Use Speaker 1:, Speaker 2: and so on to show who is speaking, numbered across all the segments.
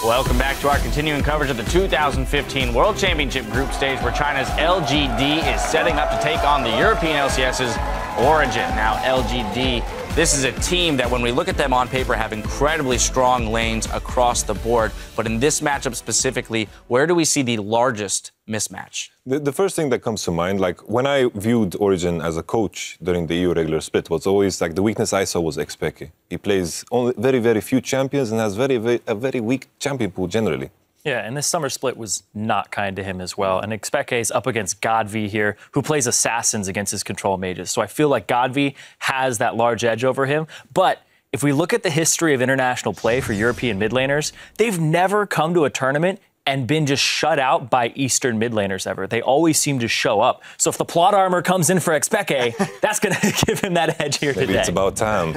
Speaker 1: Welcome back to our continuing coverage of the 2015 World Championship Group Stage, where China's LGD is setting up to take on the European LCS's Origin. Now, LGD, this is a team that when we look at them on paper have incredibly strong lanes across the board. But in this matchup specifically, where do we see the largest mismatch?
Speaker 2: The first thing that comes to mind, like when I viewed Origin as a coach during the EU regular split, was always like the weakness I saw was Xpeke. He plays only very, very few champions and has a very weak champion pool generally.
Speaker 3: Yeah, and this summer split was not kind to him as well. And Xpeke is up against Godvi here, who plays assassins against his control mages. So I feel like Godvi has that large edge over him. But if we look at the history of international play for European mid laners, they've never come to a tournament and been just shut out by Eastern mid laners ever. They always seem to show up. So if the plot armor comes in for Xpeke, that's going to give him that edge here
Speaker 2: Maybe
Speaker 3: today.
Speaker 2: It's about time.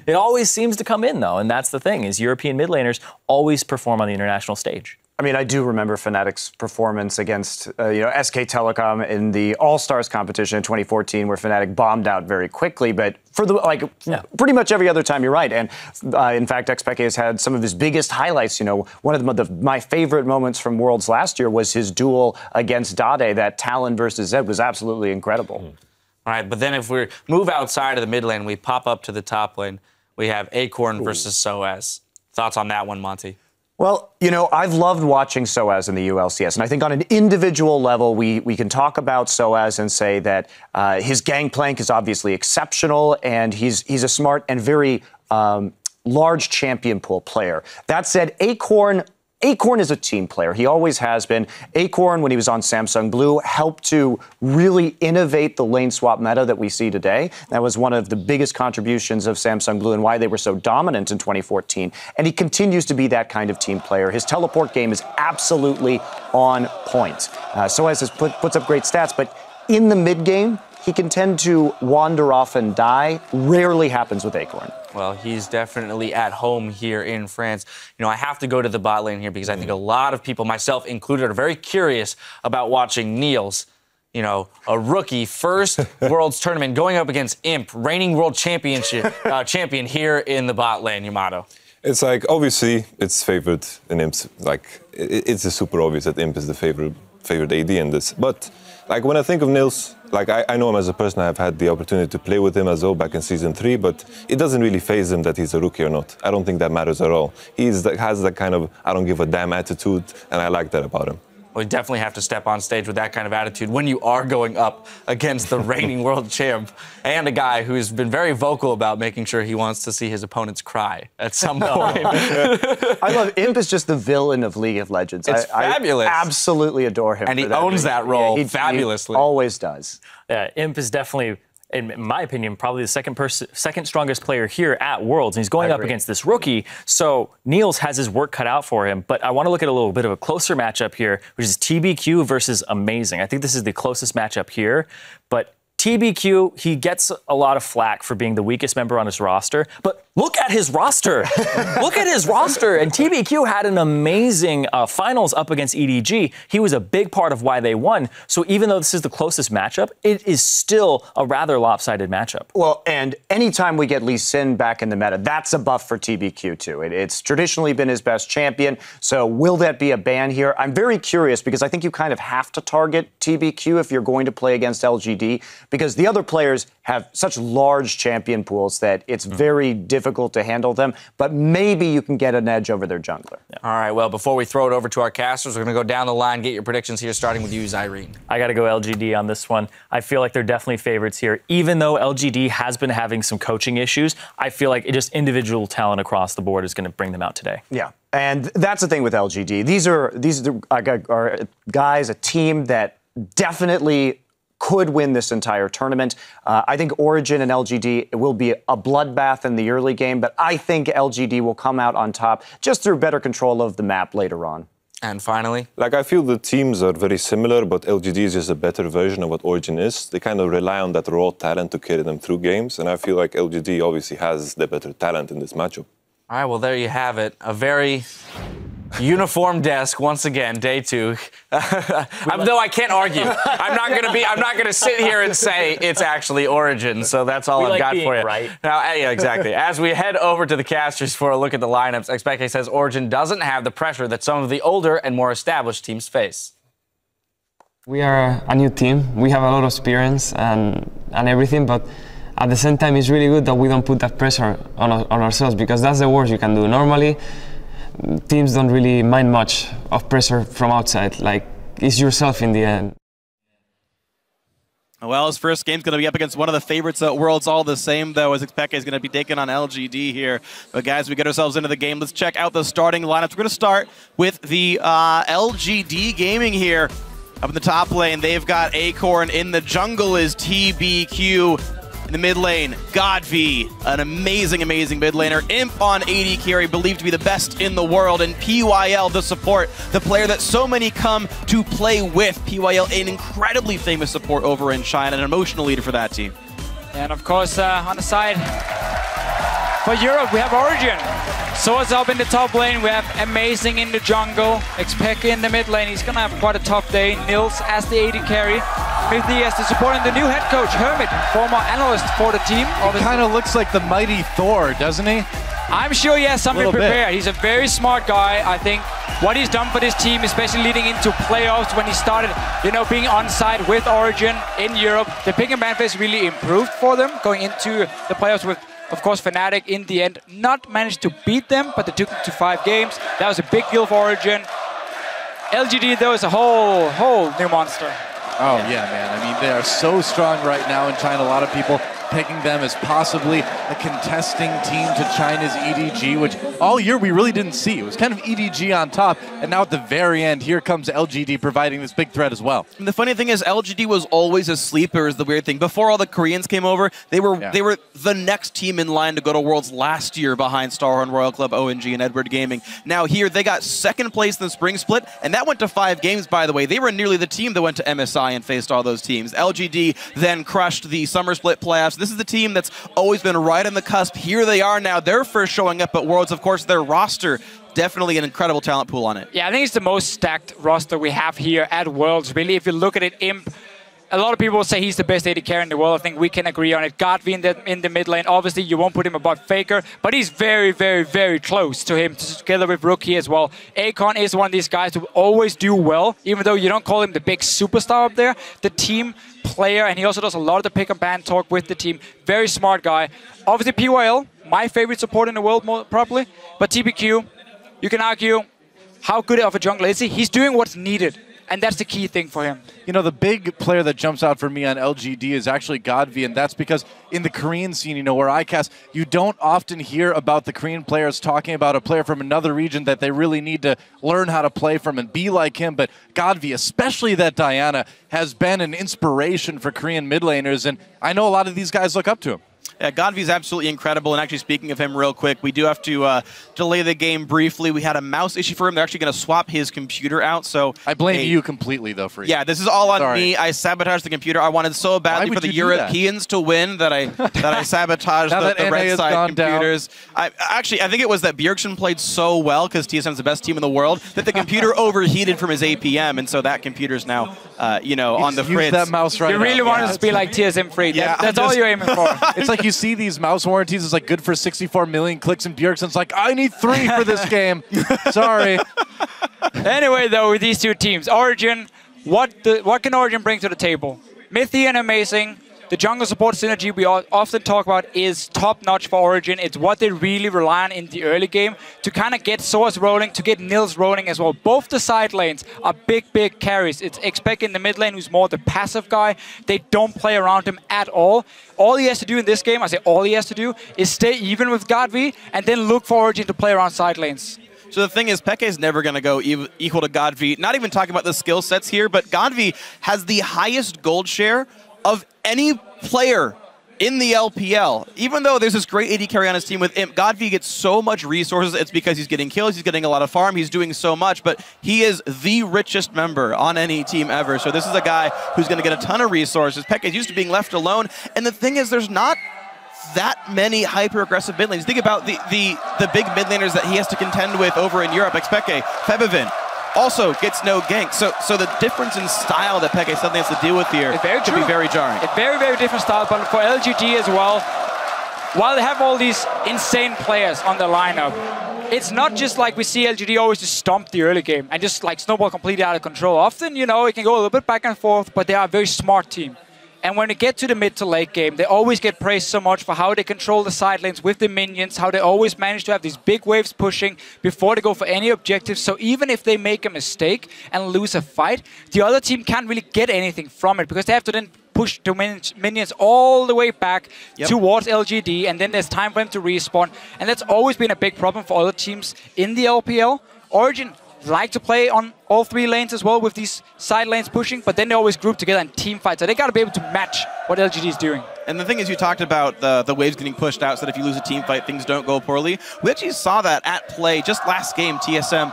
Speaker 3: It always seems to come in, though, and that's the thing, is European mid laners always perform on the international stage.
Speaker 4: I mean, I do remember Fnatic's performance against, SK Telecom in the All-Stars competition in 2014, where Fnatic bombed out very quickly. But for pretty much every other time, you're right. And in fact, Xpeke has had some of his biggest highlights. One of my favorite moments from Worlds last year was his duel against Dade. That Talon versus Zed was absolutely incredible.
Speaker 1: All right, but then if we move outside of the mid lane, we pop up to the top lane. We have Acorn versus Soaz. Thoughts on that one, Monty?
Speaker 4: Well, I've loved watching Soaz in the ULCS, and I think on an individual level, we can talk about Soaz and say that his gangplank is obviously exceptional, and he's a smart and very large champion pool player. That said, Acorn is a team player. He always has been. Acorn, when he was on Samsung Blue, helped to really innovate the lane swap meta that we see today. That was one of the biggest contributions of Samsung Blue and why they were so dominant in 2014. And he continues to be that kind of team player. His teleport game is absolutely on point. Soaz puts up great stats, but in the mid game, he can tend to wander off and die. Rarely happens with Acorn.
Speaker 1: Well, he's definitely at home here in France. I have to go to the bot lane here because I think a lot of people, myself included, are very curious about watching Niels, a rookie, first Worlds tournament, going up against Imp, reigning world champion here in the bot lane, Yamato.
Speaker 2: It's like, obviously, it's favored in Imp's. Like, it's super obvious that Imp is the favorite AD in this. But, like, when I think of Niels, like, I know him as a person. I've had the opportunity to play with him as well back in Season 3, but it doesn't really faze him that he's a rookie or not. I don't think that matters at all. He has that kind of I don't give a damn attitude, and I like that about him.
Speaker 1: Well, you definitely have to step on stage with that kind of attitude when you are going up against the reigning world champ and a guy who's been very vocal about making sure he wants to see his opponents cry at some point.
Speaker 4: I love Imp is just the villain of League of Legends.
Speaker 1: It's fabulous.
Speaker 4: I absolutely adore him.
Speaker 1: And he owns that role fabulously.
Speaker 4: He always does.
Speaker 3: Yeah, Imp is definitely, in my opinion, probably the second strongest player here at Worlds. And he's going up against this rookie. So Niels has his work cut out for him. But I want to look at a little bit of a closer matchup here, which is TBQ versus Amazing. I think this is the closest matchup here. But TBQ, he gets a lot of flack for being the weakest member on his roster. But look at his roster. Look at his roster. And TBQ had an amazing finals up against EDG. He was a big part of why they won. So even though this is the closest matchup, it is still a rather lopsided matchup.
Speaker 4: Well, and anytime we get Lee Sin back in the meta, that's a buff for TBQ too. It's traditionally been his best champion. So will that be a ban here? I'm very curious because I think you kind of have to target TBQ if you're going to play against LGD, because the other players have such large champion pools that it's very difficult to handle them, but maybe you can get an edge over their jungler.
Speaker 1: Yeah. All right, well, before we throw it over to our casters, we're going to go down the line, get your predictions here, starting with you, Zyrene.
Speaker 3: I got to go LGD on this one. I feel like they're definitely favorites here. Even though LGD has been having some coaching issues, I feel like just individual talent across the board is going to bring them out today.
Speaker 4: Yeah. And that's the thing with LGD. These are guys, a team that definitely could win this entire tournament. I think Origin and LGD will be a bloodbath in the early game, but I think LGD will come out on top just through better control of the map later on.
Speaker 1: And finally?
Speaker 2: Like, I feel the teams are very similar, but LGD is just a better version of what Origin is. They kind of rely on that raw talent to carry them through games, and I feel like LGD obviously has the better talent in this matchup.
Speaker 1: All right, well, there you have it. A very Uniform desk once again, day 2. Though I can't argue. I'm not gonna sit here and say it's actually Origin. So that's all I've got for you.
Speaker 3: Right.
Speaker 1: Now, yeah, exactly. As we head over to the casters for a look at the lineups, Expeke says Origin doesn't have the pressure that some of the older and more established teams face.
Speaker 5: We are a new team. We have a lot of experience and everything, but at the same time, it's really good that we don't put that pressure on ourselves, because that's the worst you can do. Normally, teams don't really mind much of pressure from outside. Like, it's yourself in the end.
Speaker 6: Well, his first game's going to be up against one of the favorites at Worlds, all the same, though, as Expeke is going to be taking on LGD here. But, guys, we get ourselves into the game. Let's check out the starting lineups. We're going to start with the LGD Gaming here. Up in the top lane, they've got Acorn. In the jungle is TBQ. In the mid lane, Godv, an amazing, amazing mid laner. Imp on AD carry, believed to be the best in the world. And PYL, the support, the player that so many come to play with. PYL, an incredibly famous support over in China, an emotional leader for that team.
Speaker 7: And of course, on the side for Europe, we have Origin. Swords up in the top lane, we have Amazing in the jungle, Expeke in the mid lane. He's gonna have quite a tough day. Nils as the AD carry. Mithy as the support, and the new head coach, Hermit, former analyst for the team.
Speaker 8: He kind of looks like the mighty Thor, doesn't he?
Speaker 7: I'm sure he has something prepared. He's a very smart guy. I think what he's done for this team, especially leading into playoffs when he started, being on side with Origin in Europe, the pick and ban phase really improved for them going into the playoffs with, of course, Fnatic in the end not managed to beat them, but they took them to 5 games. That was a big deal for Origin. LGD, though, is a whole new monster.
Speaker 8: Oh, yeah, man. I mean, they are so strong right now in China. A lot of people pegging them as possibly a contesting team to China's EDG, which all year we really didn't see. It was kind of EDG on top, and now at the very end, here comes LGD providing this big threat as well.
Speaker 6: And the funny thing is, LGD was always a sleeper, is the weird thing. Before all the Koreans came over, they were the next team in line to go to Worlds last year behind Starhorn, Royal Club, ONG, and Edward Gaming. Now here, they got 2nd place in the spring split, and that went to 5 games, by the way. They were nearly the team that went to MSI and faced all those teams. LGD then crushed the summer split playoffs. This is the team that's always been right on the cusp. Here they are now. They're first showing up at Worlds. Of course, their roster, definitely an incredible talent pool on it.
Speaker 7: Yeah, I think it's the most stacked roster we have here at Worlds. Really, if you look at it, Imp, a lot of people say he's the best AD carry in the world. I think we can agree on it. Godv in the mid lane. Obviously, you won't put him above Faker, but he's very, very, very close to him, together with Rookie as well. Acorn is one of these guys who always do well, even though you don't call him the big superstar up there. The team player, and he also does a lot of the pick and ban talk with the team. Very smart guy. Obviously, PYL, my favorite support in the world, probably. But TBQ, you can argue, how good of a jungler is he? He's doing what's needed. And that's the key thing for him.
Speaker 8: The big player that jumps out for me on LGD is actually Godv, and that's because in the Korean scene, where I cast, you don't often hear about the Korean players talking about a player from another region that they really need to learn how to play from and be like him. But Godv, especially that Diana, has been an inspiration for Korean mid laners, and I know a lot of these guys look up to him.
Speaker 6: Yeah, Godv is absolutely incredible, and actually speaking of him real quick, we do have to delay the game briefly. We had a mouse issue for him. They're actually going to swap his computer out, so...
Speaker 8: I blame you completely, though, for
Speaker 6: Yeah, this is all on me. I sabotaged the computer. I wanted so badly for the Europeans to win that I sabotaged the red side computers. I think it was that Bjergsen played so well, because TSM is the best team in the world, that the computer overheated from his APM, and so that computer's now, on the fritz.
Speaker 8: That mouse right
Speaker 7: You really want us to be like TSM free.
Speaker 6: Yeah,
Speaker 7: that's all you're aiming for.
Speaker 8: It's like you see these mouse warranties, it's like good for 64 million clicks, and Bjergsen's like, I need 3 for this game. Sorry.
Speaker 7: Anyway, though, with these two teams, Origin, what can Origin bring to the table? Mithy and Amazing. The jungle support synergy we often talk about is top-notch for Origin. It's what they really rely on in the early game to kind of get Source rolling, to get Nils rolling as well. Both the side lanes are big, big carries. It's Expeke in the mid lane, who's more the passive guy. They don't play around him at all. All he has to do in this game, I say all he has to do, is stay even with Godv and then look for Origin to play around side lanes.
Speaker 6: So the thing is, Peke is never going to go equal to Godv. Not even talking about the skill sets here, but Godv has the highest gold share of any player in the LPL. Even though there's this great AD carry on his team with Imp, Godv gets so much resources. It's because he's getting kills, he's getting a lot of farm, he's doing so much, but he is the richest member on any team ever. So this is a guy who's going to get a ton of resources. Peke is used to being left alone, and the thing is, there's not that many hyper-aggressive mid lanes. Think about the big mid laners that he has to contend with over in Europe. Expeke, Febivin, also gets no gank. So the difference in style that Peke suddenly has to deal with here could be very jarring.
Speaker 7: A very, very different style, but for LGD as well, while they have all these insane players on the lineup, it's not just like we see LGD always just stomp the early game and just like snowball completely out of control. Often, you know, it can go a little bit back and forth, but they are a very smart team. And when they get to the mid to late game, they always get praised so much for how they control the side lanes with the minions, how they always manage to have these big waves pushing before they go for any objectives. So even if they make a mistake and lose a fight, the other team can't really get anything from it because they have to then push the minions all the way back towards LGD, and then there's time for them to respawn. And that's always been a big problem for other teams in the LPL. Origen like to play on all 3 lanes as well with these side lanes pushing, but then they always group together and team fight. So they got to be able to match what LGD is doing.
Speaker 6: And the thing is, you talked about the waves getting pushed out so that if you lose a team fight, things don't go poorly. We actually saw that at play just last game, TSM,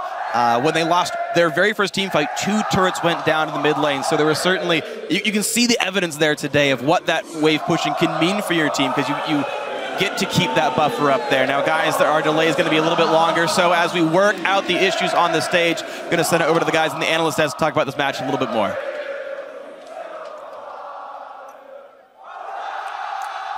Speaker 6: when they lost their very first team fight, 2 turrets went down in the mid lane. So there was certainly, you can see the evidence there today of what that wave pushing can mean for your team, because you get to keep that buffer up there. Now, guys, our delay is going to be a little bit longer, so as we work out the issues on the stage, I'm going to send it over to the guys in the analyst desk to talk about this match a little bit more.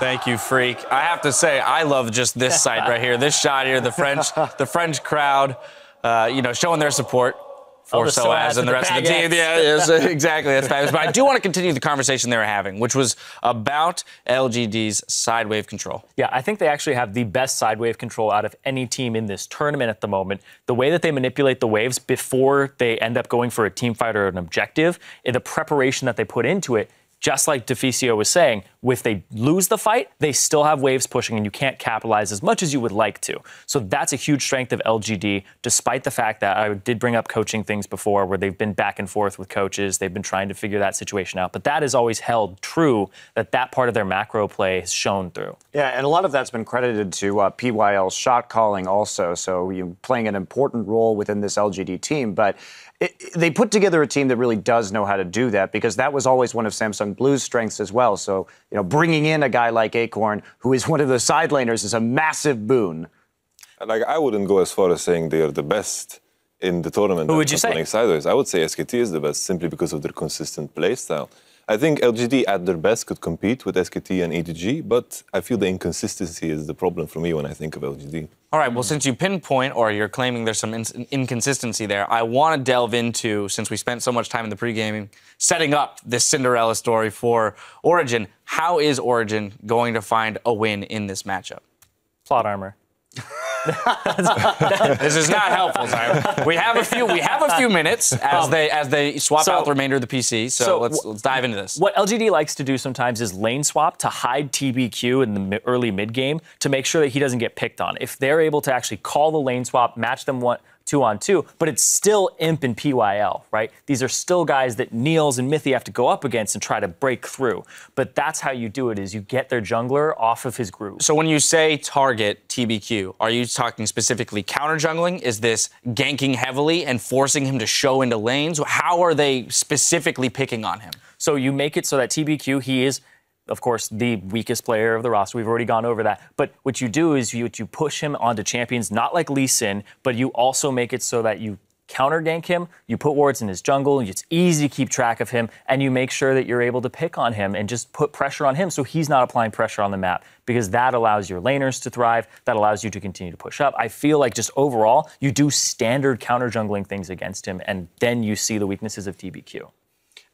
Speaker 1: Thank you, Freak. I have to say, I love just this side right here, this shot here, the French crowd, you know, showing their support for Soaz and the rest of the team. Yeah, yes, exactly. That's fabulous. But I do want to continue the conversation they were having, which was about LGD's side wave control.
Speaker 3: Yeah, I think they actually have the best side wave control out of any team in this tournament at the moment. The way that they manipulate the waves before they end up going for a team fight or an objective, and the preparation that they put into it, just like Deficio was saying, if they lose the fight, they still have waves pushing and you can't capitalize as much as you would like to. So that's a huge strength of LGD, despite the fact that I did bring up coaching things before where they've been back and forth with coaches. They've been trying to figure that situation out. But that has always held true, that part of their macro play has shown through.
Speaker 4: Yeah, and a lot of that's been credited to PYL's shot calling also. So you're playing an important role within this LGD team. But they put together a team that really does know how to do that, because that was always one of Samsung Blue's strengths as well. So, you know, bringing in a guy like Acorn, who is one of the side laners, is a massive boon.
Speaker 2: Like, I wouldn't go as far as saying they are the best in the tournament.
Speaker 3: Who would you say?
Speaker 2: Sideways. I would say SKT is the best, simply because of their consistent play style. I think LGD at their best could compete with SKT and EDG, but I feel the inconsistency is the problem for me when I think of LGD.
Speaker 1: All right, well, since you pinpoint, or you're claiming there's some inconsistency there, I want to delve into, since we spent so much time in the pre-gaming, setting up this Cinderella story for Origen. How is Origen going to find a win in this matchup?
Speaker 3: Plot armor.
Speaker 1: This is not helpful, Simon. We have a few minutes as they swap out the remainder of the PC. So let's dive into this.
Speaker 3: What LGD likes to do sometimes is lane swap to hide TBQ in the early mid game to make sure that he doesn't get picked on. If they're able to actually call the lane swap, match them 2-on-2, but it's still Imp and PYL, right? These are still guys that Niels and Mythy have to go up against and try to break through. But that's how you do it, is you get their jungler off of his groove.
Speaker 1: So when you say target TBQ, are you talking specifically counter jungling? Is this ganking heavily and forcing him to show into lanes? How are they specifically picking on him?
Speaker 3: So you make it so that TBQ, he is, of course, the weakest player of the roster. We've already gone over that. But what you do is you push him onto champions, not like Lee Sin, but you also make it so that you counter gank him, you put wards in his jungle, it's easy to keep track of him, and you make sure that you're able to pick on him and just put pressure on him so he's not applying pressure on the map, because that allows your laners to thrive, that allows you to continue to push up. I feel like just overall, you do standard counter jungling things against him, and then you see the weaknesses of TBQ.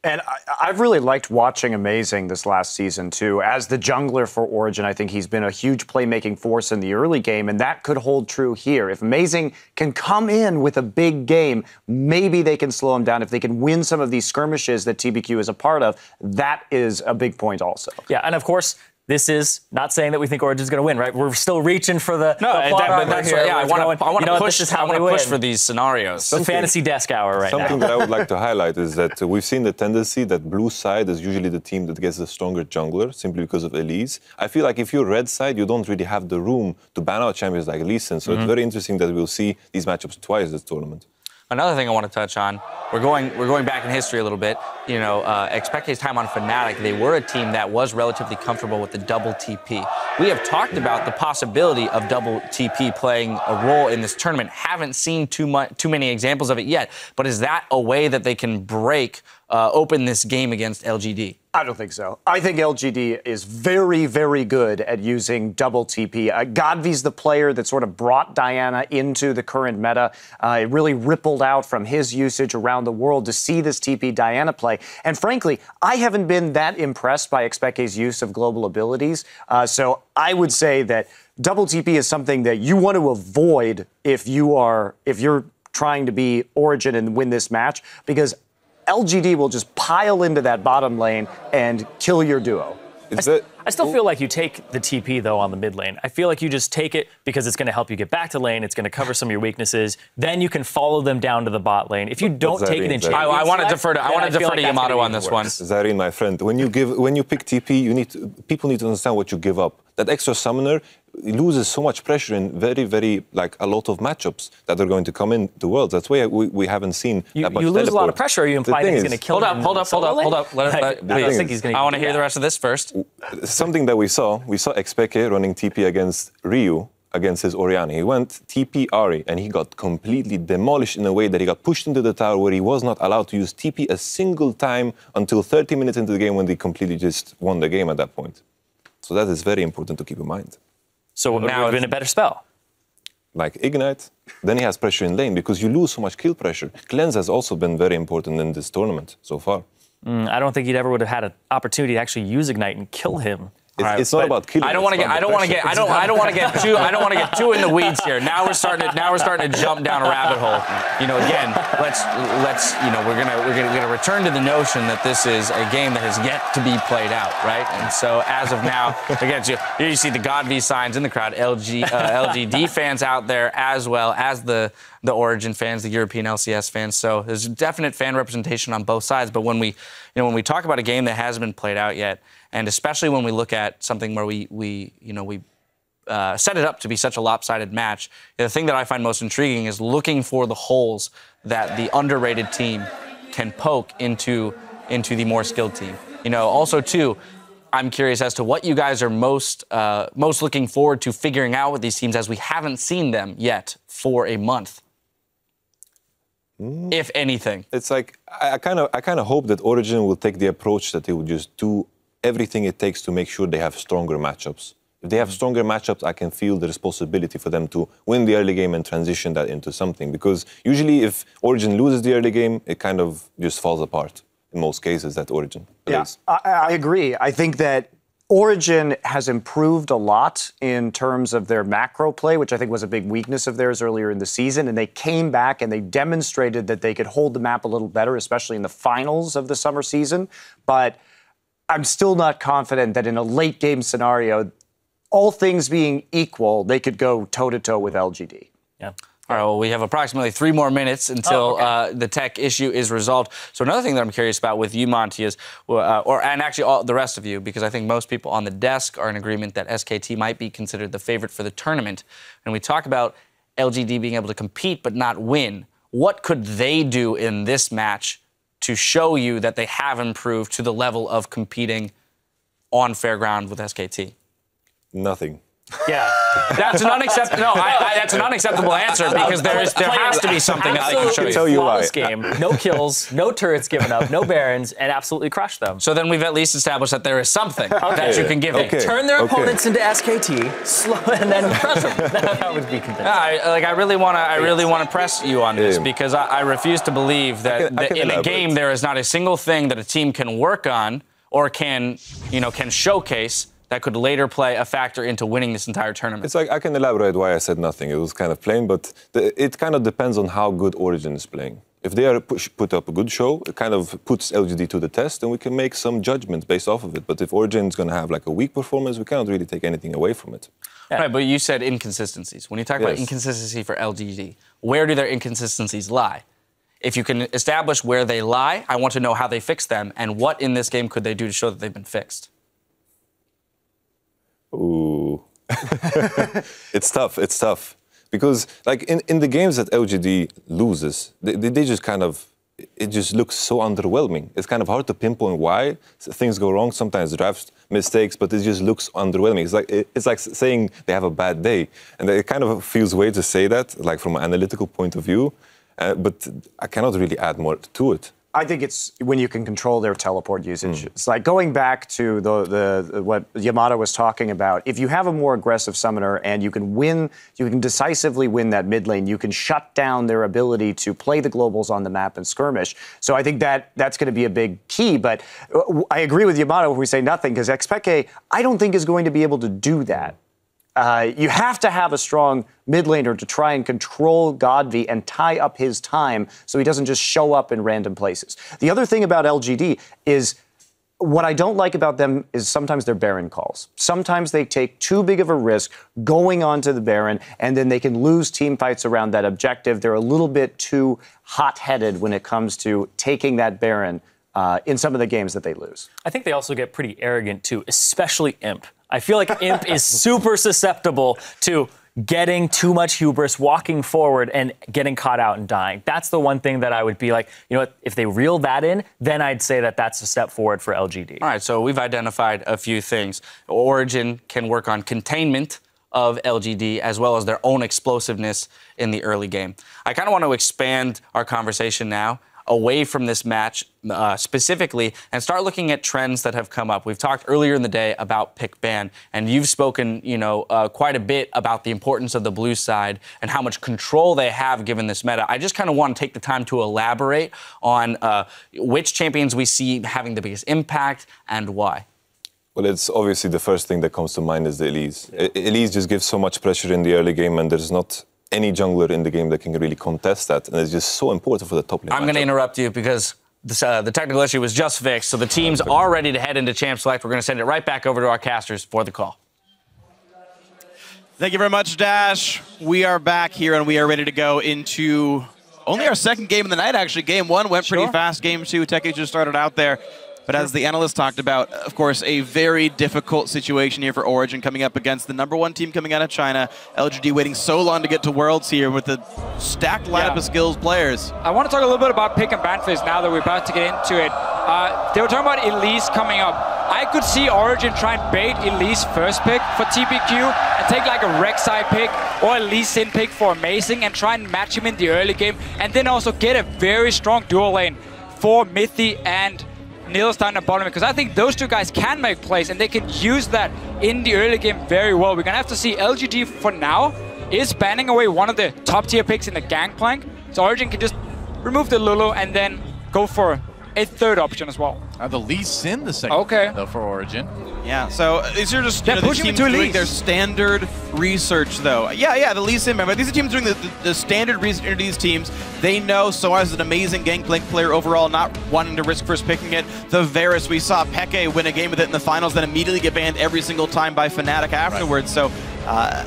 Speaker 4: And I've really liked watching Amazing this last season, too. As the jungler for Origen, I think he's been a huge playmaking force in the early game, and that could hold true here. If Amazing can come in with a big game, maybe they can slow him down. If they can win some of these skirmishes that TBQ is a part of, that is a big point also.
Speaker 3: Yeah, and of course, this is not saying that we think Origen's going to win, right? We're still reaching for the plot armor here.
Speaker 1: Yeah, I want to push for these scenarios.
Speaker 3: The fantasy desk hour right now.
Speaker 2: Something that I would like to highlight is that we've seen the tendency that blue side is usually the team that gets the stronger jungler simply because of Elise. I feel like if you're red side, you don't really have the room to ban out champions like Lee Sin. So it's very interesting that we'll see these matchups twice this tournament.
Speaker 1: Another thing I want to touch on, we're going back in history a little bit. You know, Xpeke's time on Fnatic, they were a team that was relatively comfortable with the double TP. We have talked about the possibility of double TP playing a role in this tournament. Haven't seen too many examples of it yet, but is that a way that they can break open this game against LGD?
Speaker 4: I don't think so. I think LGD is very, very good at using double TP. Godvy's the player that sort of brought Diana into the current meta. It really rippled out from his usage around the world to see this TP Diana play. And frankly, I haven't been that impressed by Xpeke's use of global abilities. So I would say that double TP is something that you want to avoid if you're trying to be Origin and win this match, because LGD will just pile into that bottom lane and kill your duo.
Speaker 3: I still feel like you take the TP, though, on the mid lane. I feel like you just take it because it's going to help you get back to lane. It's going to cover some of your weaknesses. Then you can follow them down to the bot lane. If you don't take it in champion
Speaker 1: I want to defer to Yamato on this one.
Speaker 2: Zareen, my friend, when you pick TP, people need to understand what you give up. That extra summoner loses so much pressure in very, like, a lot of matchups that are going to come in the Worlds. That's why we haven't seen that much
Speaker 3: You lose
Speaker 2: teleport.
Speaker 3: a lot of pressure. Are you implying that he's going to kill him?
Speaker 1: Hold up. I want to hear the rest of this first.
Speaker 2: Something that we saw Xpeke running TP against Ryu, against his Orianna. He went TP Ari, and he got completely demolished in a way that he got pushed into the tower where he was not allowed to use TP a single time until 30 minutes into the game, when they completely just won the game at that point. So that is very important to keep in mind.
Speaker 3: So now it's been a better spell.
Speaker 2: Like Ignite, then he has pressure in lane because you lose so much kill pressure. Cleanse has also been very important in this tournament so far.
Speaker 3: I don't think he'd ever would have had an opportunity to actually use Ignite and kill him.
Speaker 2: It's not about killing.
Speaker 1: I don't want to get too in the weeds here. Now we're starting to jump down a rabbit hole. You know, again, let's we're gonna return to the notion that this is a game that has yet to be played out, right? And so as of now, again, here you see the Godv signs in the crowd, LGD fans out there, as well as the Origin fans, the European LCS fans. So there's definite fan representation on both sides. But when we talk about a game that hasn't been played out yet, and especially when we look at something where we set it up to be such a lopsided match, the thing that I find most intriguing is looking for the holes that the underrated team can poke into the more skilled team. You know, also too, I'm curious as to what you guys are most looking forward to figuring out with these teams, as we haven't seen them yet for a month. If anything,
Speaker 2: it's like I kind of hope that Origin will take the approach that they will just do everything it takes to make sure they have stronger matchups. If they have stronger matchups, I can feel the responsibility for them to win the early game and transition that into something. Because usually if Origin loses the early game, it kind of just falls apart in most cases, that Origin.
Speaker 4: Yeah, I agree. I think that Origin has improved a lot in terms of their macro play, which I think was a big weakness of theirs earlier in the season. And they came back and they demonstrated that they could hold the map a little better, especially in the finals of the summer season. But I'm still not confident that in a late game scenario, all things being equal, they could go toe-to-toe with LGD.
Speaker 3: Yeah.
Speaker 1: All right, well, we have approximately 3 more minutes until the tech issue is resolved. So another thing that I'm curious about with you, Monty, is, and actually all the rest of you, because I think most people on the desk are in agreement that SKT might be considered the favorite for the tournament. And we talk about LGD being able to compete but not win. What could they do in this match to show you that they have improved to the level of competing on fair ground with SKT?
Speaker 2: Nothing.
Speaker 3: Yeah.
Speaker 1: That's an unacceptable. No, that's an unacceptable answer, because there has to be something that they can show you.
Speaker 2: Tell you why.
Speaker 3: Flawless game, no kills, no turrets given up, no barons, and absolutely crushed them.
Speaker 1: So then we've at least established that there is something that you can give it.
Speaker 3: Turn their opponents into SKT, slow, and then crush them. That would be convincing.
Speaker 1: I really want to press you on this, because I refuse to believe that in a game there is not a single thing that a team can work on or can showcase that could later play a factor into winning this entire tournament.
Speaker 2: It's like, I can elaborate why I said nothing. It was kind of plain, but it kind of depends on how good Origin is playing. If they are put up a good show, it kind of puts LGD to the test, and we can make some judgments based off of it. But if Origin is going to have like a weak performance, we cannot really take anything away from it.
Speaker 1: Yeah. Right, but you said inconsistencies. When you talk about inconsistency for LGD, where do their inconsistencies lie? If you can establish where they lie, I want to know how they fix them, and what in this game could they do to show that they've been fixed?
Speaker 2: Ooh. It's tough. Because like in the games that LGD loses, they just kind of, it just looks so underwhelming. It's kind of hard to pinpoint why things go wrong. Sometimes draft mistakes, but it just looks underwhelming. It's like saying they have a bad day, and it kind of feels weird to say that, like from an analytical point of view. But I cannot really add more to it.
Speaker 4: I think it's when you can control their teleport usage. It's like going back to the what Yamato was talking about. If you have a more aggressive summoner and you can decisively win that mid lane, you can shut down their ability to play the globals on the map and skirmish. So I think that's going to be a big key. But I agree with Yamato if we say nothing, because Xpeke, I don't think is going to be able to do that. You have to have a strong mid laner to try and control Godvi and tie up his time so he doesn't just show up in random places. The other thing about LGD is what I don't like about them is sometimes their Baron calls. Sometimes they take too big of a risk going onto the Baron, and then they can lose team fights around that objective. They're a little bit too hot-headed when it comes to taking that Baron in some of the games that they lose.
Speaker 3: I think they also get pretty arrogant, too, especially Imp. I feel like Imp is super susceptible to getting too much hubris, walking forward, and getting caught out and dying. That's the one thing that I would be like, you know what, if they reel that in, then I'd say that that's a step forward for LGD.
Speaker 1: All right, so we've identified a few things. Origin can work on containment of LGD as well as their own explosiveness in the early game. I kind of want to expand our conversation now away from this match specifically and start looking at trends that have come up. We've talked earlier in the day about pick ban, and you've spoken, quite a bit about the importance of the blue side and how much control they have given this meta. I just kind of want to take the time to elaborate on which champions we see having the biggest impact and why.
Speaker 2: Well, it's obviously the first thing that comes to mind is the Elise. Elise just gives so much pressure in the early game, and there's not any jungler in the game that can really contest that, and it's just so important for the top lane.
Speaker 1: I'm going to interrupt you because the technical issue was just fixed, so the teams are ready to head into Champ Select. We're going to send it right back over to our casters for the call.
Speaker 6: Thank you very much, Dash. We are back here, and we are ready to go into only our second game of the night, actually. Game one went pretty fast. Game two, Teke just started out there. But as the analyst talked about, of course, a very difficult situation here for Origin coming up against the #1 team coming out of China. LGD waiting so long to get to Worlds here with a stacked lineup of skills players.
Speaker 7: I want to talk a little bit about pick and ban phase now that we're about to get into it. They were talking about Elise coming up. I could see Origin try and bait Elise first pick for TPQ and take like a Rek'Sai pick or a Lee Sin pick for Amazing and try and match him in the early game, and then also get a very strong dual lane for Mithy and Nils down at bottom, because I think those two guys can make plays and they can use that in the early game very well. We're going to have to see. LGD for now is banning away one of the top tier picks in the Gangplank, so Origin can just remove the Lulu and then go for a third option as well.
Speaker 8: The Lee Sin the second though for Origin.
Speaker 6: Yeah, so these are just these teams doing their standard research, though. Yeah, the Lee Sin member. These are teams doing the standard research into these teams. They know Soaz is an amazing Gangplank player overall, not wanting to risk first picking it. The Varus, we saw Peke win a game with it in the finals, then immediately get banned every single time by Fnatic afterwards. So,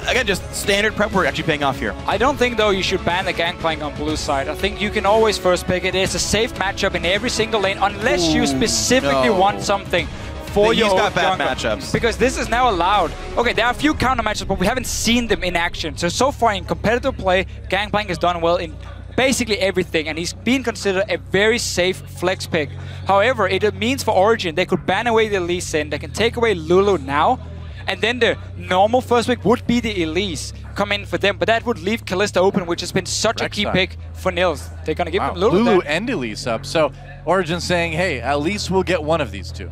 Speaker 6: again, just standard prep work actually paying off here.
Speaker 7: I don't think, though, you should ban the Gangplank on blue side. I think you can always first pick it. It's a safe matchup in every single lane, unless you specifically want something for your own
Speaker 6: bad matchups.
Speaker 7: Because this is now allowed. Okay, there are a few counter matchups, but we haven't seen them in action. So far in competitive play, Gangplank has done well in basically everything, and he's been considered a very safe flex pick. However, it means for Origin, they could ban away the Lee Sin, they can take away Lulu now, and then the normal first pick would be the Elise come in for them, but that would leave Kalista open, which has been such a key pick for Nils. They're going to give him
Speaker 8: Lulu and Elise up, so Origin saying, hey, at least we'll get one of these two.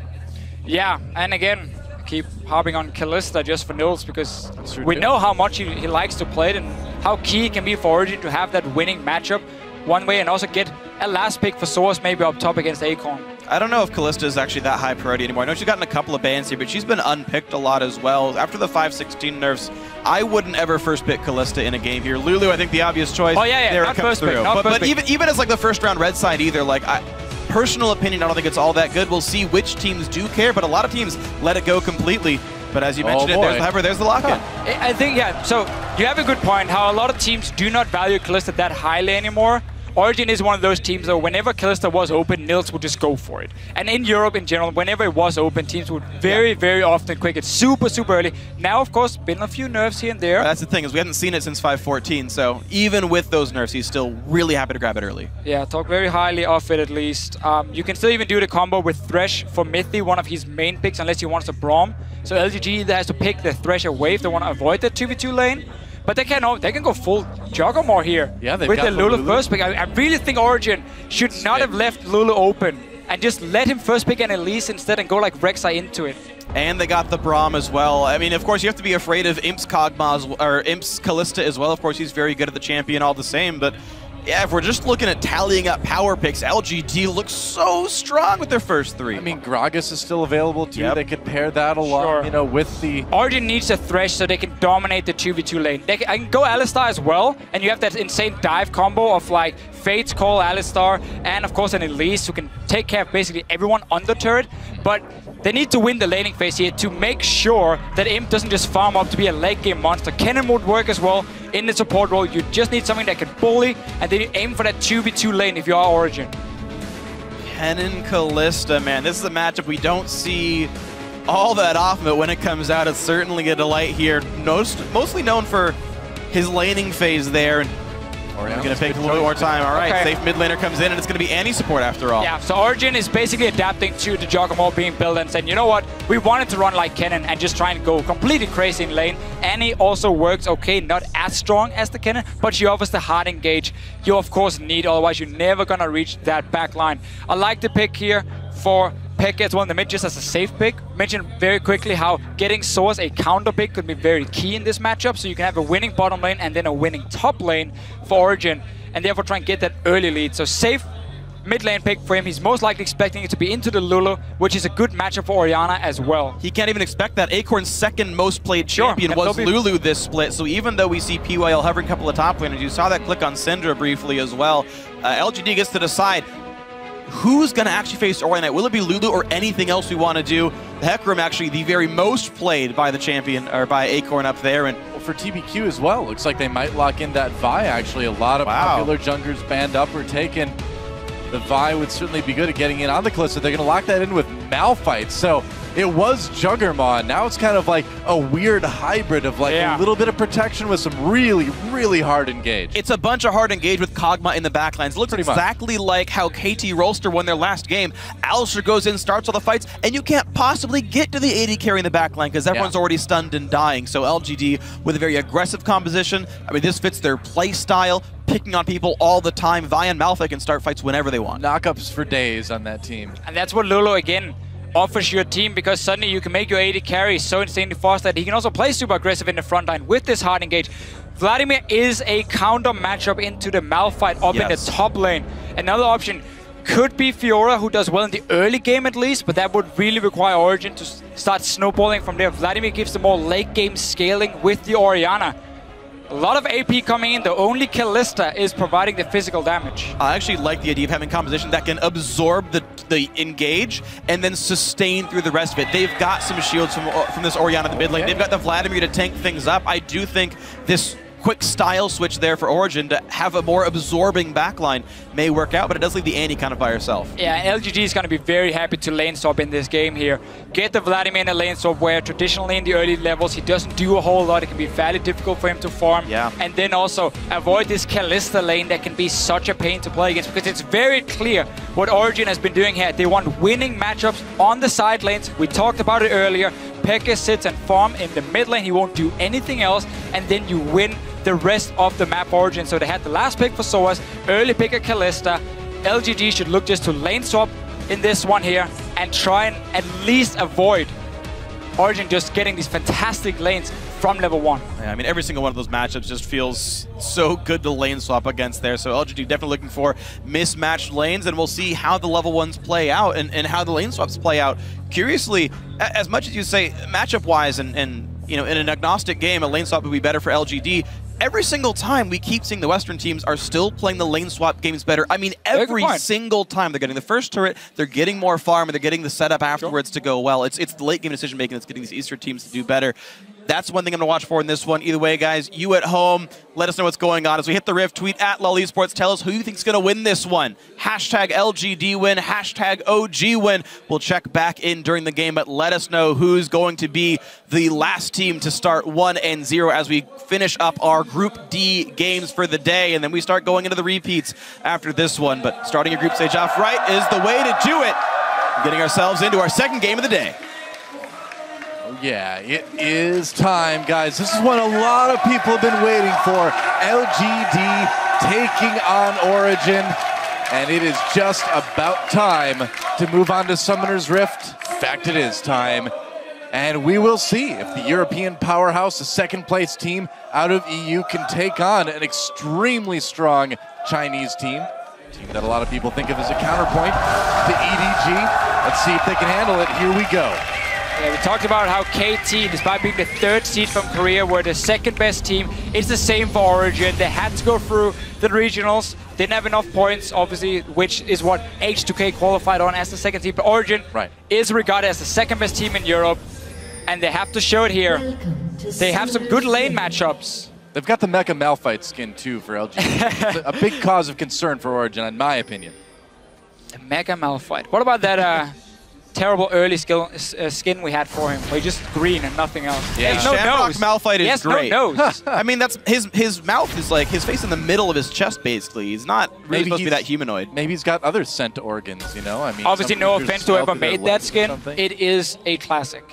Speaker 7: Yeah, and again, keep harping on Kalista just for Nils, because we know how much he likes to play it and how key it can be for Origin to have that winning matchup one way and also get a last pick for Source maybe up top against Acorn.
Speaker 6: I don't know if Kalista is actually that high priority anymore. I know she's gotten a couple of bans here, but she's been unpicked a lot as well. After the 5/16 nerfs, I wouldn't ever first pick Kalista in a game here. Lulu, I think the obvious choice.
Speaker 7: Oh yeah,
Speaker 6: there
Speaker 7: not first pick,
Speaker 6: but even as like the first round red side either, like personal opinion, I don't think it's all that good. We'll see which teams do care, but a lot of teams let it go completely. But as you mentioned, there's the lock-in.
Speaker 7: I think, yeah, so you have a good point, how a lot of teams do not value Kalista that highly anymore. Origin is one of those teams, though, whenever Kalista was open, Nils would just go for it. And in Europe in general, whenever it was open, teams would very often quick it super early. Now, of course, been a few nerfs here and there.
Speaker 6: That's the thing, is we haven't seen it since 5.14, so even with those nerfs, he's still really happy to grab it early.
Speaker 7: Yeah, talk very highly of it at least. You can still even do the combo with Thresh for Mithy, one of his main picks, unless he wants a Braum. So LGD either has to pick the Thresh away if they want to avoid the 2v2 lane. But they can go full Juggermore here with the Lulu first pick. I really think Origin should not have left Lulu open and just let him first pick an Elise instead and go like Rek'Sai into it.
Speaker 6: And they got the Braum as well. I mean, of course, you have to be afraid of Imp's Kog'Maw or Imp's Kalista as well. Of course, he's very good at the champion all the same, but yeah, if we're just looking at tallying up power picks, LGD looks so strong with their first 3.
Speaker 8: I mean, Gragas is still available too. Yep. They could pair that along, you know, with the...
Speaker 7: Origin needs a Thresh so they can dominate the 2v2 lane. I can go Alistar as well, and you have that insane dive combo of like Fate's Call, Alistar, and of course an Elise who can take care of basically everyone on the turret. But they need to win the laning phase here to make sure that Imp doesn't just farm up to be a late game monster. Kennen would work as well in the support role. You just need something that can bully, and then you aim for that 2v2 lane if you are Origin.
Speaker 6: Kennen Kalista, man, this is a matchup we don't see all that often, but when it comes out, it's certainly a delight here. Mostly known for his laning phase there. We're going to take a little bit more time. All right, safe mid laner comes in, and it's going to be Annie support after all.
Speaker 7: Yeah, so Origin is basically adapting to the Juggernaut being built and saying, you know what, we wanted to run like Kennen and just try and go completely crazy in lane. Annie also works okay, not as strong as the Kennen, but she offers the hard engage you of course need, otherwise you're never going to reach that back line. I like the pick here for Pekka as well in the mid, just as a safe pick. Mentioned very quickly how getting Source a counter pick could be very key in this matchup, so you can have a winning bottom lane and then a winning top lane for Origin, and therefore try and get that early lead. So safe mid lane pick for him. He's most likely expecting it to be into the Lulu, which is a good matchup for Orianna as well.
Speaker 6: He can't even expect that. Acorn's second most played champion was Lulu this split, so even though we see PYL hovering a couple of top laners, you saw that click on Syndra briefly as well. LGD gets to decide who's going to actually face Orianna. Will it be Lulu or anything else we want to do? The Hecarim actually the very most played by the champion, or by Acorn up there. And
Speaker 8: for TBQ as well, looks like they might lock in that Vi actually. A lot of popular junglers banned up or taken. The Vi would certainly be good at getting in on the Kalista. They're going to lock that in with Malphite. So it was Juggernaut. Now it's kind of like a weird hybrid of like a little bit of protection with some really hard engage.
Speaker 6: It's a bunch of hard engage with Kog'Maw in the backlines. It looks exactly like how KT Rolster won their last game. Alistar goes in, starts all the fights, and you can't possibly get to the AD carry in the backline because everyone's already stunned and dying. So LGD with a very aggressive composition. I mean, this fits their play style, picking on people all the time. Vi and Malphite can start fights whenever they want.
Speaker 8: Knockups for days on that team.
Speaker 7: And that's what Lulu, again, offers your team, because suddenly you can make your AD carry so insanely fast that he can also play super aggressive in the front line with this hard engage. Vladimir is a counter matchup into the Malphite up in the top lane. Another option could be Fiora, who does well in the early game at least, but that would really require Origin to start snowballing from there. Vladimir gives the more late game scaling with the Orianna. A lot of AP coming in, the only Kalista is providing the physical damage.
Speaker 6: I actually like the idea of having composition that can absorb the engage and then sustain through the rest of it. They've got some shields from this Orianna in the mid lane. They've got the Vladimir to tank things up. I do think this quick style switch there for Origin to have a more absorbing backline may work out, but it does leave the Annie kind of by herself.
Speaker 7: Yeah, LGD is going to be very happy to lane swap in this game here. Get the Vladimir in a lane swap where traditionally in the early levels he doesn't do a whole lot. It can be fairly difficult for him to farm.
Speaker 6: Yeah.
Speaker 7: And then also avoid this Kalista lane that can be such a pain to play against, because it's very clear what Origin has been doing here. They want winning matchups on the side lanes. We talked about it earlier. Pekka sits and farm in the mid lane. He won't do anything else, and then you win the rest of the map Origin. So they had the last pick for Soas, early pick at Kalista. LGD should look just to lane swap in this one here and try and at least avoid Origin just getting these fantastic lanes from level 1.
Speaker 6: Yeah, I mean, every single one of those matchups just feels so good to lane swap against there. So LGD definitely looking for mismatched lanes, and we'll see how the level 1s play out and how the lane swaps play out. Curiously, as much as you say matchup-wise and you know, in an agnostic game, a lane swap would be better for LGD, every single time we keep seeing the Western teams are still playing the lane swap games better. I mean, every single time they're getting the first turret, they're getting more farm, and they're getting the setup afterwards to go well. It's the late game decision making that's getting these Eastern teams to do better. That's one thing I'm going to watch for in this one. Either way, guys, you at home, let us know what's going on. As we hit the Rift, tweet at LOL Esports. Tell us who you think is going to win this one. Hashtag LGD win, hashtag OG win. We'll check back in during the game, but let us know who's going to be the last team to start 1-0 as we finish up our Group D games for the day, and then we start going into the repeats after this one. But starting your group stage off right is the way to do it. Getting ourselves into our second game of the day.
Speaker 8: Yeah, it is time, guys. This is what a lot of people have been waiting for. LGD taking on Origin, and it is just about time to move on to Summoner's Rift. In fact, it is time. And we will see if the European powerhouse, the second-place team out of EU, can take on an extremely strong Chinese team. A team that a lot of people think of as a counterpoint to EDG. Let's see if they can handle it. Here we go.
Speaker 7: Yeah, we talked about how KT, despite being the 3rd seed from Korea, were the 2nd best team. It's the same for Origin. They had to go through the regionals. Didn't have enough points, obviously, which is what H2K qualified on as the 2nd team. But Origin is regarded as the 2nd best team in Europe, and they have to show it here. They have some good lane matchups.
Speaker 8: They've got the Mecha Malphite skin, too, for LG. It's a big cause of concern for Origin, in my opinion.
Speaker 7: The Mecha Malphite. What about that terrible early skin we had for him, where he's just green and nothing else?
Speaker 6: Yeah, no nose. Malphite is great.
Speaker 7: No nose.
Speaker 6: I mean, that's his mouth is like his face in the middle of his chest, basically. He's not really supposed to be that humanoid.
Speaker 8: Maybe he's got other scent organs, you know? I mean,
Speaker 7: obviously, no offense to whoever made that skin. It is a classic.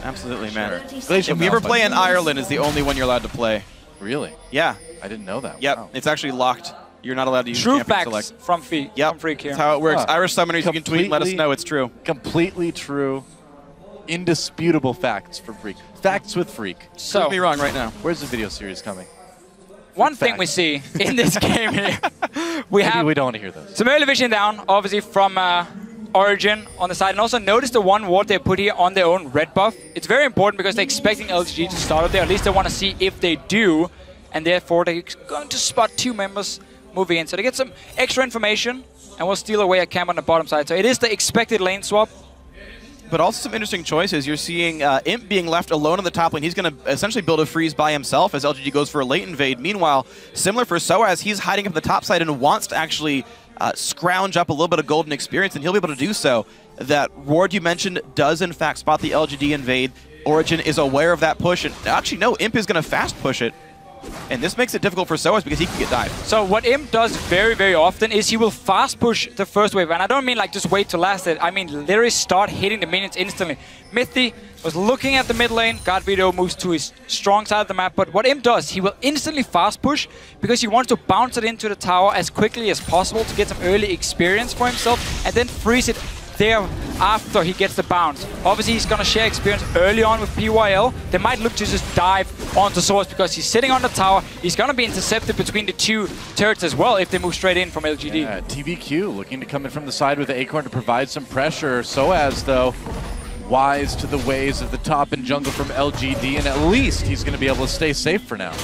Speaker 6: Absolutely, man. If you ever play in Ireland, is the only one you're allowed to play.
Speaker 8: Really?
Speaker 6: Yeah.
Speaker 8: I didn't know that.
Speaker 6: Yep.
Speaker 8: Wow.
Speaker 6: It's actually locked. You're not allowed to use
Speaker 7: True
Speaker 6: champion
Speaker 7: facts
Speaker 6: select.
Speaker 7: from Freak.
Speaker 6: Yep.
Speaker 7: From Freak here.
Speaker 6: That's how it works. Irish summoners, you can tweet and let us know it's true.
Speaker 8: Completely true. Indisputable facts from Freak. Facts with Freak.
Speaker 7: So,
Speaker 6: prove me wrong right now.
Speaker 8: Where's the video series coming?
Speaker 7: One thing we see in this game here, we
Speaker 8: don't want to hear those.
Speaker 7: Some early vision down, obviously from Origin on the side, and also notice the one ward they put here on their own red buff. It's very important because they're expecting LGD to start up there. At least they want to see if they do, and therefore they're going to spot 2 members moving in. So they get some extra information, and we'll steal away a camp on the bottom side. So it is the expected lane swap.
Speaker 6: But also some interesting choices. You're seeing Imp being left alone on the top lane. He's going to essentially build a freeze by himself as LGD goes for a late invade. Meanwhile, similar for Soaz, he's hiding up the top side and wants to actually scrounge up a little bit of golden experience, and he'll be able to do so. That ward you mentioned does in fact spot the LGD invade. Origin is aware of that push, and actually no, Imp is going to fast push it. And this makes it difficult for Soaz because he can get dived.
Speaker 7: So what Imp does very, very often is he will fast push the first wave. And I don't mean like just wait to last it. I mean literally start hitting the minions instantly. Mithy was looking at the mid lane. God Vito moves to his strong side of the map. But what Imp does, he will instantly fast push because he wants to bounce it into the tower as quickly as possible to get some early experience for himself and then freeze it there after he gets the bounce. Obviously, he's going to share experience early on with PYL. They might look to just dive onto Source because he's sitting on the tower. He's going to be intercepted between the 2 turrets as well if they move straight in from LGD.
Speaker 8: Yeah, TBQ looking to come in from the side with the Acorn to provide some pressure. Soaz, though, wise to the ways of the top and jungle from LGD, and at least he's going to be able to stay safe for now.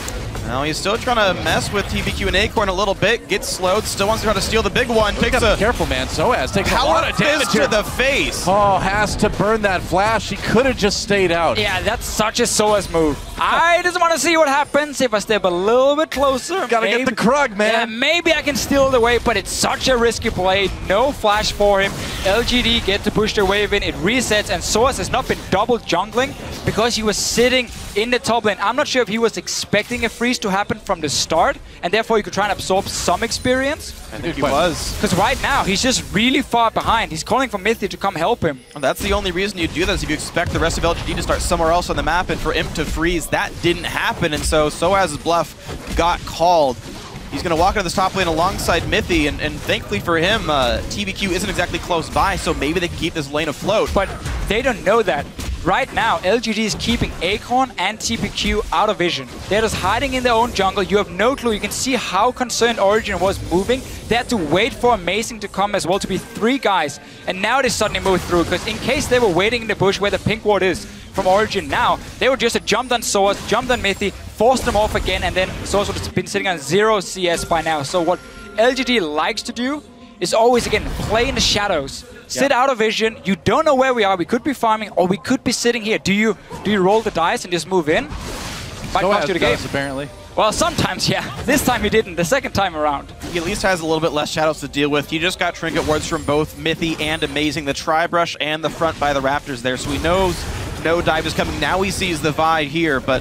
Speaker 6: Now he's still trying to mess with TBQ and Acorn a little bit. Gets slowed. Still wants to try to steal the big one. Takes a
Speaker 8: careful, man. Soaz takes a lot of damage
Speaker 6: to the face.
Speaker 8: Oh, has to burn that flash. He could have just stayed out.
Speaker 7: Yeah, that's such a Soaz move. I just want to see what happens if I step a little bit closer.
Speaker 8: Gotta get the Krug, man.
Speaker 7: Yeah, maybe I can steal it away, but it's such a risky play. No flash for him. LGD get to push their wave in. It resets, and Soaz has not been double jungling because he was sitting in the top lane. I'm not sure if he was expecting a freeze to happen from the start, and therefore he could try and absorb some experience.
Speaker 6: I think he was.
Speaker 7: Because right now, he's just really far behind. He's calling for Mithy to come help him.
Speaker 6: Well, that's the only reason you do this, if you expect the rest of LGD to start somewhere else on the map and for Imp to freeze. That didn't happen, and so Soaz's bluff got called. He's going to walk into this top lane alongside Mithy, and thankfully for him, TBQ isn't exactly close by, so maybe they can keep this lane afloat.
Speaker 7: But they don't know that. Right now, LGD is keeping Acorn and TPQ out of vision. They're just hiding in their own jungle. You have no clue. You can see how concerned Origin was moving. They had to wait for Amazing to come as well to be 3 guys. And now they suddenly moved through, because in case they were waiting in the bush where the pink ward is from Origin now, they would just have jumped on Soaz, jumped on Mithy, forced them off again, and then Soaz would have been sitting on 0 CS by now. So what LGD likes to do is always, again, play in the shadows. sit out of vision. You don't know where we are. We could be farming, or we could be sitting here. Do you roll the dice and just move in? Might cost you the game.
Speaker 8: Apparently.
Speaker 7: Well, sometimes, yeah. This time he didn't. The second time around.
Speaker 6: He at least has a little bit less shadows to deal with. He just got trinket wards from both Mythy and Amazing, the Tri-Brush and the front by the Raptors there, so he knows no dive is coming. Now he sees the Vide here, but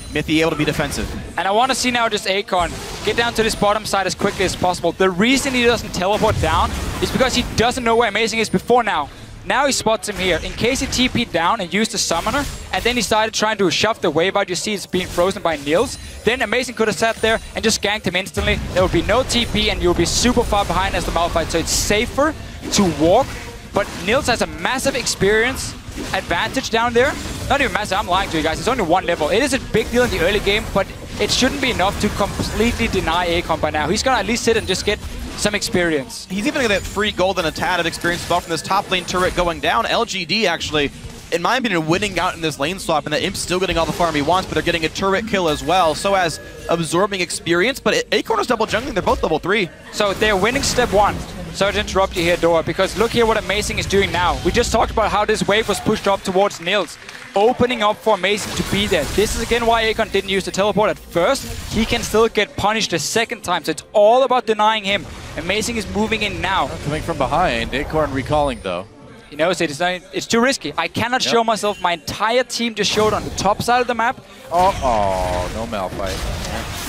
Speaker 6: Mythy able to be defensive.
Speaker 7: And I want to see now just Akon get down to this bottom side as quickly as possible. The reason he doesn't teleport down is because he doesn't know where Amazing is before now. Now he spots him here. In case he TP'd down and used the Summoner, and then he started trying to shove the wave out, you see it's being frozen by Niels, then Amazing could have sat there and just ganked him instantly. There would be no TP and you'll be super far behind as the Malphite, so it's safer to walk. But Niels has a massive experience advantage down there. Not even massive, I'm lying to you guys, it's only one level. It is a big deal in the early game, but it shouldn't be enough to completely deny Akon by now. He's gonna at least sit and just get some experience.
Speaker 6: He's even gonna get free gold and a tad of experience as well from this top lane turret going down. LGD actually, in my opinion, winning out in this lane swap, and the Imp's still getting all the farm he wants, but they're getting a turret kill as well, so as absorbing experience, but Acorn is double jungling, they're both level 3.
Speaker 7: So they're winning step 1. Sorry to interrupt you here, Dora, because look here what Amazing is doing now. We just talked about how this wave was pushed up towards Niels, opening up for Amazing to be there. This is again why Akon didn't use the teleport at first. He can still get punished the second time, so it's all about denying him. Amazing is moving in now.
Speaker 8: Coming from behind, Acorn recalling though.
Speaker 7: He knows it's too risky. I cannot show myself. My entire team just showed on the top side of the map.
Speaker 8: Oh, no Malphite.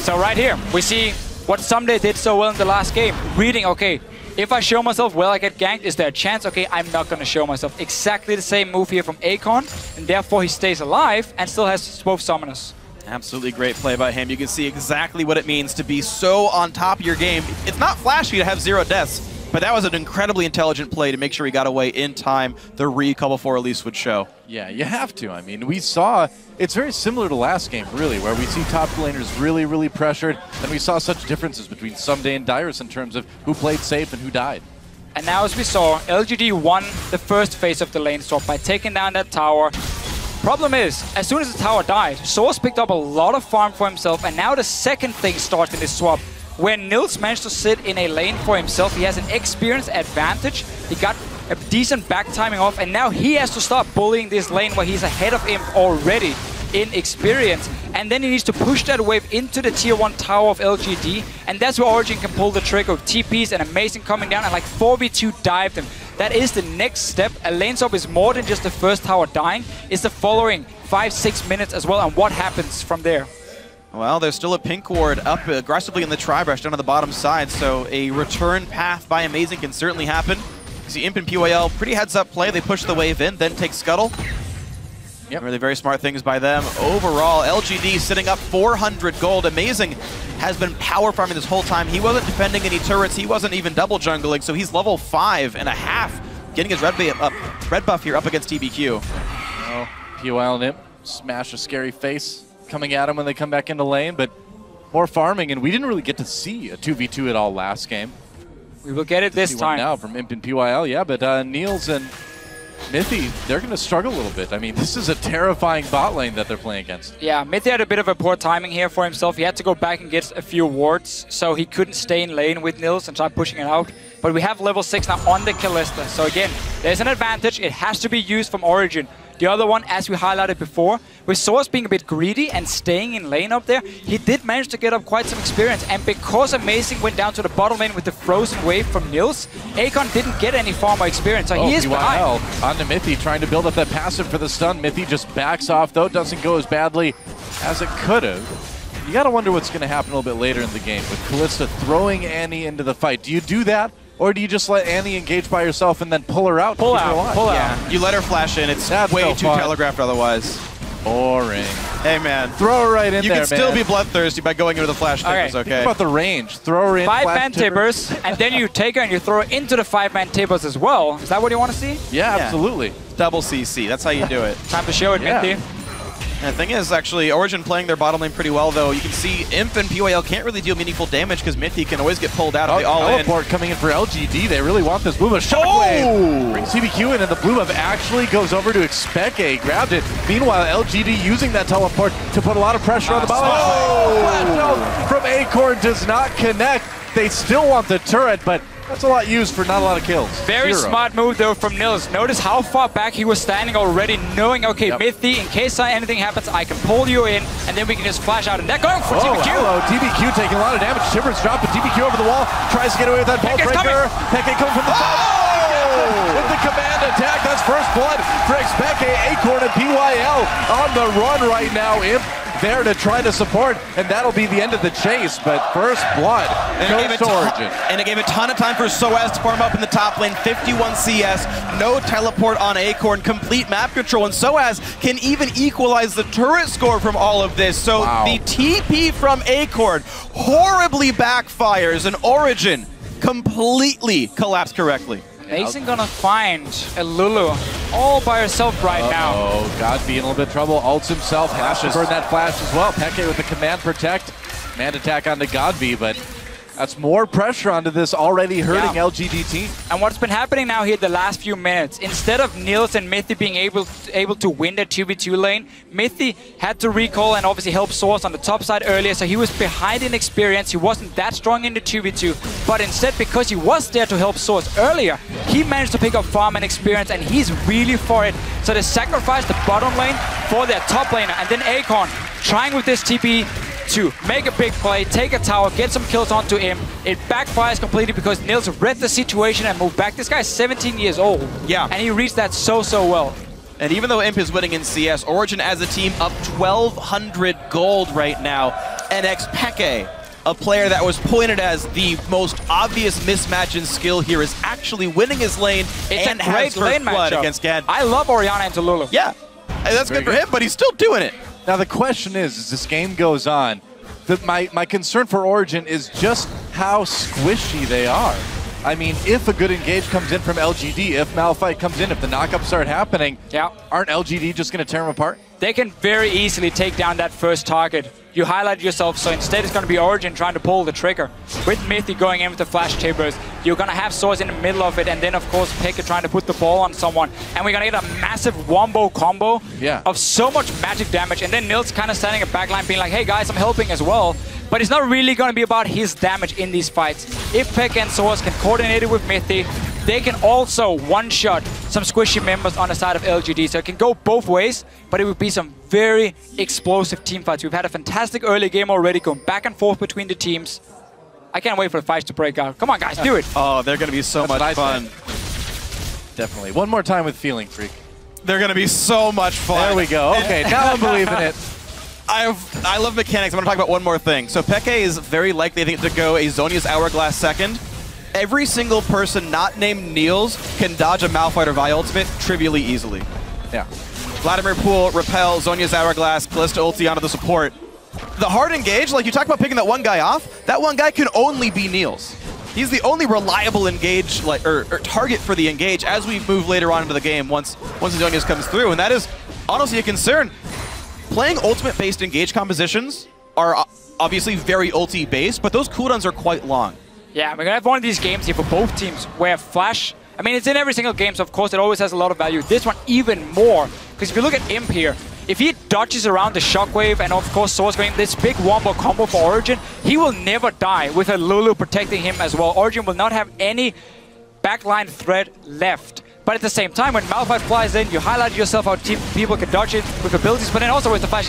Speaker 7: So right here, we see what Someday did so well in the last game. Reading, okay, if I show myself, will I get ganked? Is there a chance? Okay, I'm not going to show myself. Exactly the same move here from Akon, and therefore he stays alive and still has both summoners.
Speaker 6: Absolutely great play by him. You can see exactly what it means to be so on top of your game. It's not flashy to have 0 deaths, but that was an incredibly intelligent play to make sure he got away in time. The recall before release would show.
Speaker 8: Yeah, you have to. I mean, we saw, it's very similar to last game, really, where we see top laners really, really pressured, and we saw such differences between Someday and Dyrus in terms of who played safe and who died.
Speaker 7: And now, as we saw, LGD won the first phase of the lane swap by taking down that tower. Problem is, as soon as the tower died, Source picked up a lot of farm for himself, and now the second thing starts in this swap. When Niels managed to sit in a lane for himself, he has an experience advantage. He got a decent back timing off, and now he has to start bullying this lane where he's ahead of him already in experience. And then he needs to push that wave into the tier 1 tower of LGD, and that's where Origin can pull the trigger of TPs and Amazing coming down and like 4v2 dive them. That is the next step. A lane swap is more than just the first tower dying. It's the following 5-6 minutes as well, and what happens from there.
Speaker 6: Well, there's still a pink ward up aggressively in the Tri-Brush down on the bottom side, so a return path by Amazing can certainly happen. You see Imp and PYL, pretty heads-up play. They push the wave in, then take Scuttle. Yep. Really very smart things by them. Overall, LGD sitting up 400 gold. Amazing has been power farming this whole time. He wasn't defending any turrets. He wasn't even double jungling, so he's level 5.5, getting his red buff here up against TBQ.
Speaker 8: Oh, PYL and Imp smash a scary face coming at him when they come back into lane, but more farming, and we didn't really get to see a 2v2 at all last game.
Speaker 7: We will get it this time.
Speaker 8: Now from Imp and PYL, yeah, but Niels and Mythy, they're going to struggle a little bit. I mean, this is a terrifying bot lane that they're playing against.
Speaker 7: Yeah, Mythy had a bit of a poor timing here for himself. He had to go back and get a few wards, so he couldn't stay in lane with Niels and try pushing it out. But we have level 6 now on the Kalista, so again, there's an advantage. It has to be used from Origin. The other one, as we highlighted before, with Source being a bit greedy and staying in lane up there, he did manage to get up quite some experience. And because Amazing went down to the bottom lane with the frozen wave from Niels, Akon didn't get any farmer experience, so he is behind.
Speaker 8: On to Mythy, trying to build up that passive for the stun. Mythy just backs off, though. Doesn't go as badly as it could have. You got to wonder what's going to happen a little bit later in the game with Kalista throwing Annie into the fight. Do you do that? Or do you just let Annie engage by herself and then pull her out?
Speaker 7: Pull out.
Speaker 6: Yeah, you let her flash in. It's way too telegraphed otherwise.
Speaker 8: Boring.
Speaker 6: Hey, man.
Speaker 8: Throw her right in there,
Speaker 6: You can still be bloodthirsty by going into the flash tippers, okay?
Speaker 8: Think about the range. Throw her in,
Speaker 7: 5-man tippers, and then you take her and you throw her into the 5-man tippers as well. Is that what you want to see?
Speaker 8: Yeah, absolutely.
Speaker 6: Double CC. That's how you do it.
Speaker 7: Time to show it, Mythy.
Speaker 6: And the thing is, actually, Origin playing their bottom lane pretty well, though. You can see Imp and PYL can't really deal meaningful damage because Mythy can always get pulled out of the all-in.
Speaker 8: Teleport coming in for LGD. They really want this move. A shockwave brings CBQ in, and the blue buff actually goes over to Expeke. Grabbed it. Meanwhile, LGD using that teleport to put a lot of pressure on the bottom. Flash out from Acorn does not connect. They still want the turret, but That's a lot used for not a lot of kills.
Speaker 7: Very smart move, though, from Nils. Notice how far back he was standing already, knowing, okay, Mithy, in case anything happens, I can pull you in, and then we can just flash out. And they're going for TBQ.
Speaker 8: Hello, TBQ taking a lot of damage. Shivers drop, but TBQ over the wall. Tries to get away with that bolt breaker. Peke coming from the side. With the command attack, that's first blood for Peke, Acorn, and PYL on the run right now. Imp there to try to support, and that'll be the end of the chase, but first blood goes to Origin.
Speaker 6: And it gave a ton of time for Soaz to farm up in the top lane, 51 CS, no teleport on Acorn, complete map control, and Soaz can even equalize the turret score from all of this. So the TP from Acorn horribly backfires, and Origin completely collapsed correctly.
Speaker 7: Mason gonna find a Lulu all by herself right now.
Speaker 8: Oh, God being in a little bit of trouble. Ults himself, has to burn that flash as well. Peke with the command protect. Command attack onto Godby, but that's more pressure onto this already hurting LGD team.
Speaker 7: And what's been happening now here the last few minutes, instead of Nils and Mithy being able to win the 2v2 lane, Mithy had to recall and obviously help Source on the top side earlier, so he was behind in experience. He wasn't that strong in the 2v2, but instead, because he was there to help Source earlier, he managed to pick up farm and experience, and he's really for it. So they sacrificed the bottom lane for their top laner, and then Acorn trying with this TP to make a big play, take a tower, get some kills onto him. It backfires completely because Nils read the situation and moved back. This guy's 17 years old.
Speaker 6: Yeah.
Speaker 7: And he reached that so well.
Speaker 6: And even though Imp is winning in CS, Origin as a team up 1,200 gold right now. And Peke, a player that was pointed as the most obvious mismatch in skill here, is actually winning his lane.
Speaker 7: It's
Speaker 6: and
Speaker 7: a great lane matchup
Speaker 6: against Gad.
Speaker 7: I love Orianna into Lulu.
Speaker 6: Yeah, and that's good for him, but he's still doing it.
Speaker 8: Now the question is, as this game goes on, my concern for Origin is just how squishy they are. I mean, if a good engage comes in from LGD, if Malphite comes in, if the knockups start happening, aren't LGD just going to tear them apart?
Speaker 7: They can very easily take down that first target. You highlight yourself, so instead it's going to be Origin trying to pull the trigger. With Mithy going in with the flash timbers, you're going to have Source in the middle of it, and then of course Peke trying to put the ball on someone. And we're going to get a massive wombo combo of so much magic damage. And then Nils kind of standing at backline being like, hey guys, I'm helping as well. But it's not really going to be about his damage in these fights. If Peke and Source can coordinate it with Mithy, they can also one-shot some squishy members on the side of LGD. So it can go both ways, but it would be some very explosive team fights. We've had a fantastic early game already, going back and forth between the teams. I can't wait for the fights to break out. Come on, guys, do it.
Speaker 6: Oh, they're going to be so much fun.
Speaker 8: Definitely. One more time with Feeling Freak.
Speaker 6: They're going to be so much fun.
Speaker 8: There we go. Okay, now I'm believing it.
Speaker 6: I love mechanics. I'm going to talk about one more thing. So Peke is very likely, I think, to go a Zhonya's Hourglass second. Every single person not named Niels can dodge a Malphite or Vi ultimate trivially easily.
Speaker 8: Yeah.
Speaker 6: Vladimir Pool, Repel, Zhonya's Hourglass, Kalista ulti onto the support. The hard engage, like you talk about picking that one guy off, that one guy can only be Niels. He's the only reliable engage, or target for the engage as we move later on into the game once the Zhonya's comes through, and that is honestly a concern. Playing ultimate-based engage compositions are obviously very ulti-based, but those cooldowns are quite long.
Speaker 7: Yeah, we're going to have one of these games here for both teams where Flash, I mean, it's in every single game, so of course it always has a lot of value. This one even more, because if you look at Imp here, if he dodges around the Shockwave and of course Source going this big wombo combo for Origin, he will never die with a Lulu protecting him as well. Origin will not have any backline threat left. But at the same time, when Malphite flies in, you highlight yourself how people can dodge it with abilities, but then also with the flash.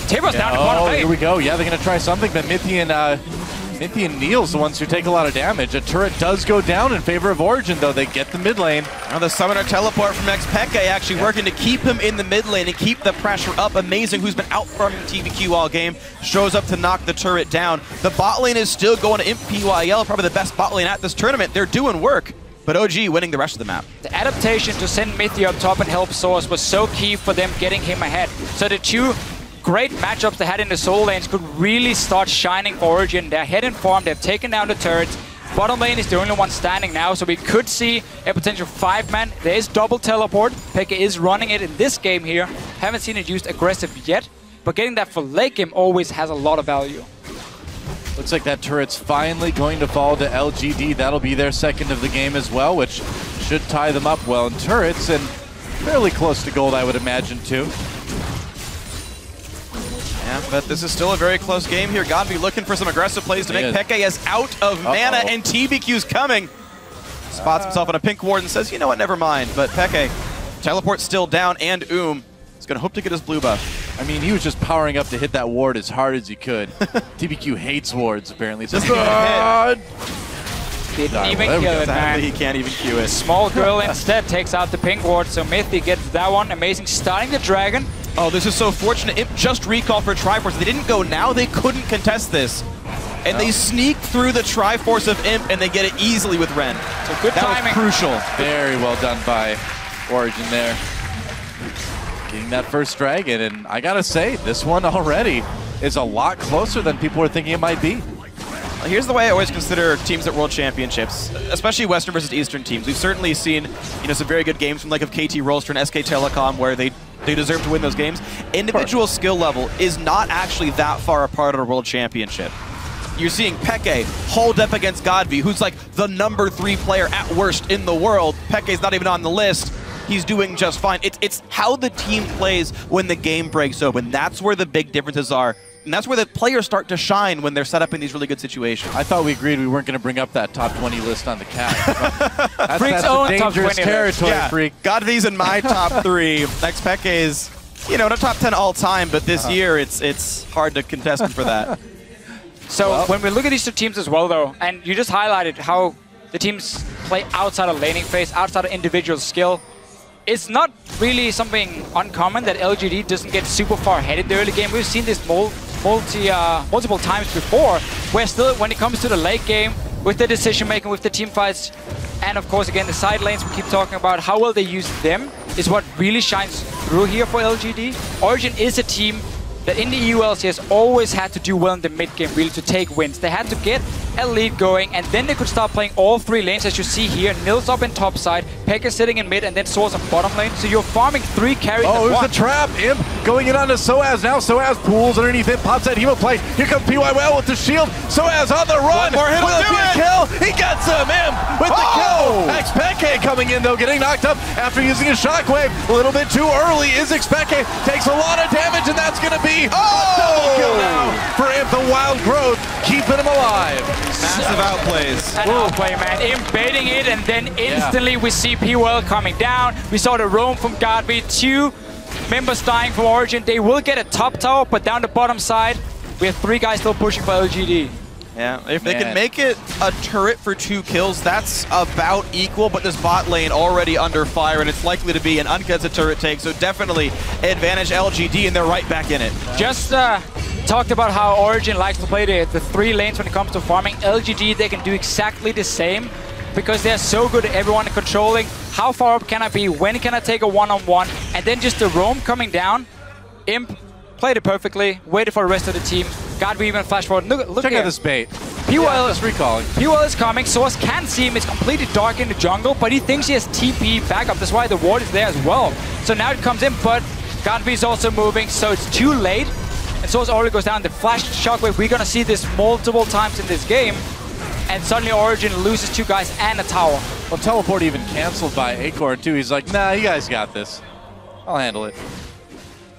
Speaker 7: Timbers down to bottom lane.
Speaker 8: Here we go. Yeah, they're going to try something, but Mithy and Niels, the ones who take a lot of damage. A turret does go down in favor of Origin, though. They get the mid lane.
Speaker 6: Now the Summoner Teleport from Peke actually working to keep him in the mid lane and keep the pressure up. Amazing, who's been out farming TBQ all game, shows up to knock the turret down. The bot lane is still going to Imp PYL, probably the best bot lane at this tournament. They're doing work. But OG winning the rest of the map.
Speaker 7: The adaptation to send Mithy up top and help Source was so key for them getting him ahead. So the two great matchups they had in the solo lanes could really start shining for Origin. They're ahead in farm, they've taken down the turrets. Bottom lane is the only one standing now, so we could see a potential 5-man. There is double teleport. Peke is running it in this game here. Haven't seen it used aggressive yet, but getting that for late game always has a lot of value.
Speaker 8: Looks like that turret's finally going to fall to LGD. That'll be their second of the game as well, which should tie them up well in turrets and fairly close to gold, I would imagine, too.
Speaker 6: Yeah, but this is still a very close game here. Godby looking for some aggressive plays to make Peke out of mana, and TBQ's coming. spots himself on a pink ward and says, you know what, never mind. But Peke, teleport still down, and is going to hope to get his blue buff.
Speaker 8: I mean, he was just powering up to hit that ward as hard as he could. TBQ hates wards, apparently.
Speaker 6: Just a hit.
Speaker 7: Didn't even kill it, man.
Speaker 6: He can't even Q it.
Speaker 7: Small girl instead takes out the pink ward, so Mythy gets that one. Amazing, starting the dragon.
Speaker 6: Oh, this is so fortunate. Imp just recalled for Triforce. If they didn't go now, they couldn't contest this. And they sneak through the Triforce of Imp, and they get it easily with Ren.
Speaker 7: So good timing.
Speaker 6: That was crucial.
Speaker 8: Very well done by Origin there. Getting that first dragon, and I gotta say, this one already is a lot closer than people were thinking it might be.
Speaker 6: Here's the way I always consider teams at World Championships, especially Western versus Eastern teams. We've certainly seen, some very good games from like of KT Rolster and SK Telecom where they deserve to win those games. Individual skill level is not actually that far apart at a World Championship. You're seeing Peke hold up against Godvi, who's like the #3 player at worst in the world. Peke's not even on the list. He's doing just fine. It's how the team plays when the game breaks open. That's where the big differences are. And that's where the players start to shine when they're set up in these really good situations.
Speaker 8: I thought we agreed we weren't going to bring up that top 20 list on the cast. That's
Speaker 7: Freak's
Speaker 8: a
Speaker 7: own top
Speaker 8: dangerous
Speaker 7: 20
Speaker 8: territory,
Speaker 6: Yeah,
Speaker 8: Freak.
Speaker 6: Godvi's in my top 3. Next Peke is, in a top 10 all time, but this year it's hard to contest him for that.
Speaker 7: So when we look at these two teams as well, though, and you just highlighted how the teams play outside of laning phase, outside of individual skill, it's not really something uncommon that LGD doesn't get super far ahead in the early game. We've seen this multiple times before, where still when it comes to the late game, with the decision making, with the team fights, and of course again the side lanes we keep talking about, how well they use them is what really shines through here for LGD. Origin is a team that in the EU LCS always had to do well in the mid game really to take wins. They had to get a lead going, and then they could start playing all 3 lanes, as you see here. Nils up in top side, Pekka sitting in mid, and then Source on bottom lane. So you're farming 3 carries at
Speaker 8: Oh,
Speaker 7: once.
Speaker 8: there's the trap. Imp going in onto Soaz. Now Soaz pulls underneath it, pops that Hemo plate. Here comes PYL with the shield. Soaz on the run.
Speaker 6: One more hit will
Speaker 8: Will it
Speaker 6: do
Speaker 8: be a
Speaker 6: it.
Speaker 8: kill? He gets him. Imp with the kill. Xpeke coming in though, getting knocked up after using a shockwave. A little bit too early. Is Xpeke takes a lot of damage, and that's going to be a double kill now for Imp. The wild growth keeping him alive.
Speaker 6: Massive outplays.
Speaker 7: An outplay, man. Imp baiting it, and then instantly we see PWL coming down. We saw the roam from Godby. 2 members dying from Origin. They will get a top tower, but down the bottom side, we have 3 guys still pushing for LGD.
Speaker 6: Yeah, if they can make it a turret for 2 kills, that's about equal, but this bot lane already under fire, and it's likely to be an uncontested turret take, so definitely advantage LGD, and they're right back in it.
Speaker 7: Just talked about how Origin likes to play the 3 lanes when it comes to farming. LGD, they can do exactly the same because they're so good at everyone controlling how far up can I be, when can I take a one-on-one, and then just the roam coming down. Imp played it perfectly, waited for the rest of the team. Godby even flash forward. Look
Speaker 8: Check
Speaker 7: here.
Speaker 8: out this bait.
Speaker 7: PWL
Speaker 8: Just recalling.
Speaker 7: PWL is coming. Source can't see him. It's completely dark in the jungle, but he thinks he has TP backup. That's why the ward is there as well. So now it comes in, but Godby is also moving, so it's too late. And Source already goes down. The flash shockwave, we're going to see this multiple times in this game. And suddenly Origin loses 2 guys and a tower.
Speaker 8: Well, teleport even canceled by Acorn too. He's like, nah, you guys got this. I'll handle it.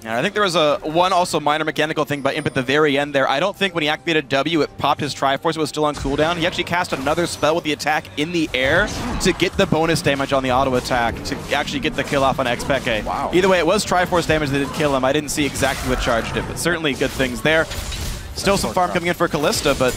Speaker 6: And I think there was one also minor mechanical thing by Imp at the very end there. I don't think when he activated W, it popped his Triforce. It was still on cooldown. He actually cast another spell with the attack in the air to get the bonus damage on the auto attack to actually get the kill off on Xpeke.
Speaker 8: Wow.
Speaker 6: Either way, it was Triforce damage that did kill him. I didn't see exactly what charged it, but certainly good things there. Still some farm coming in for Kalista, but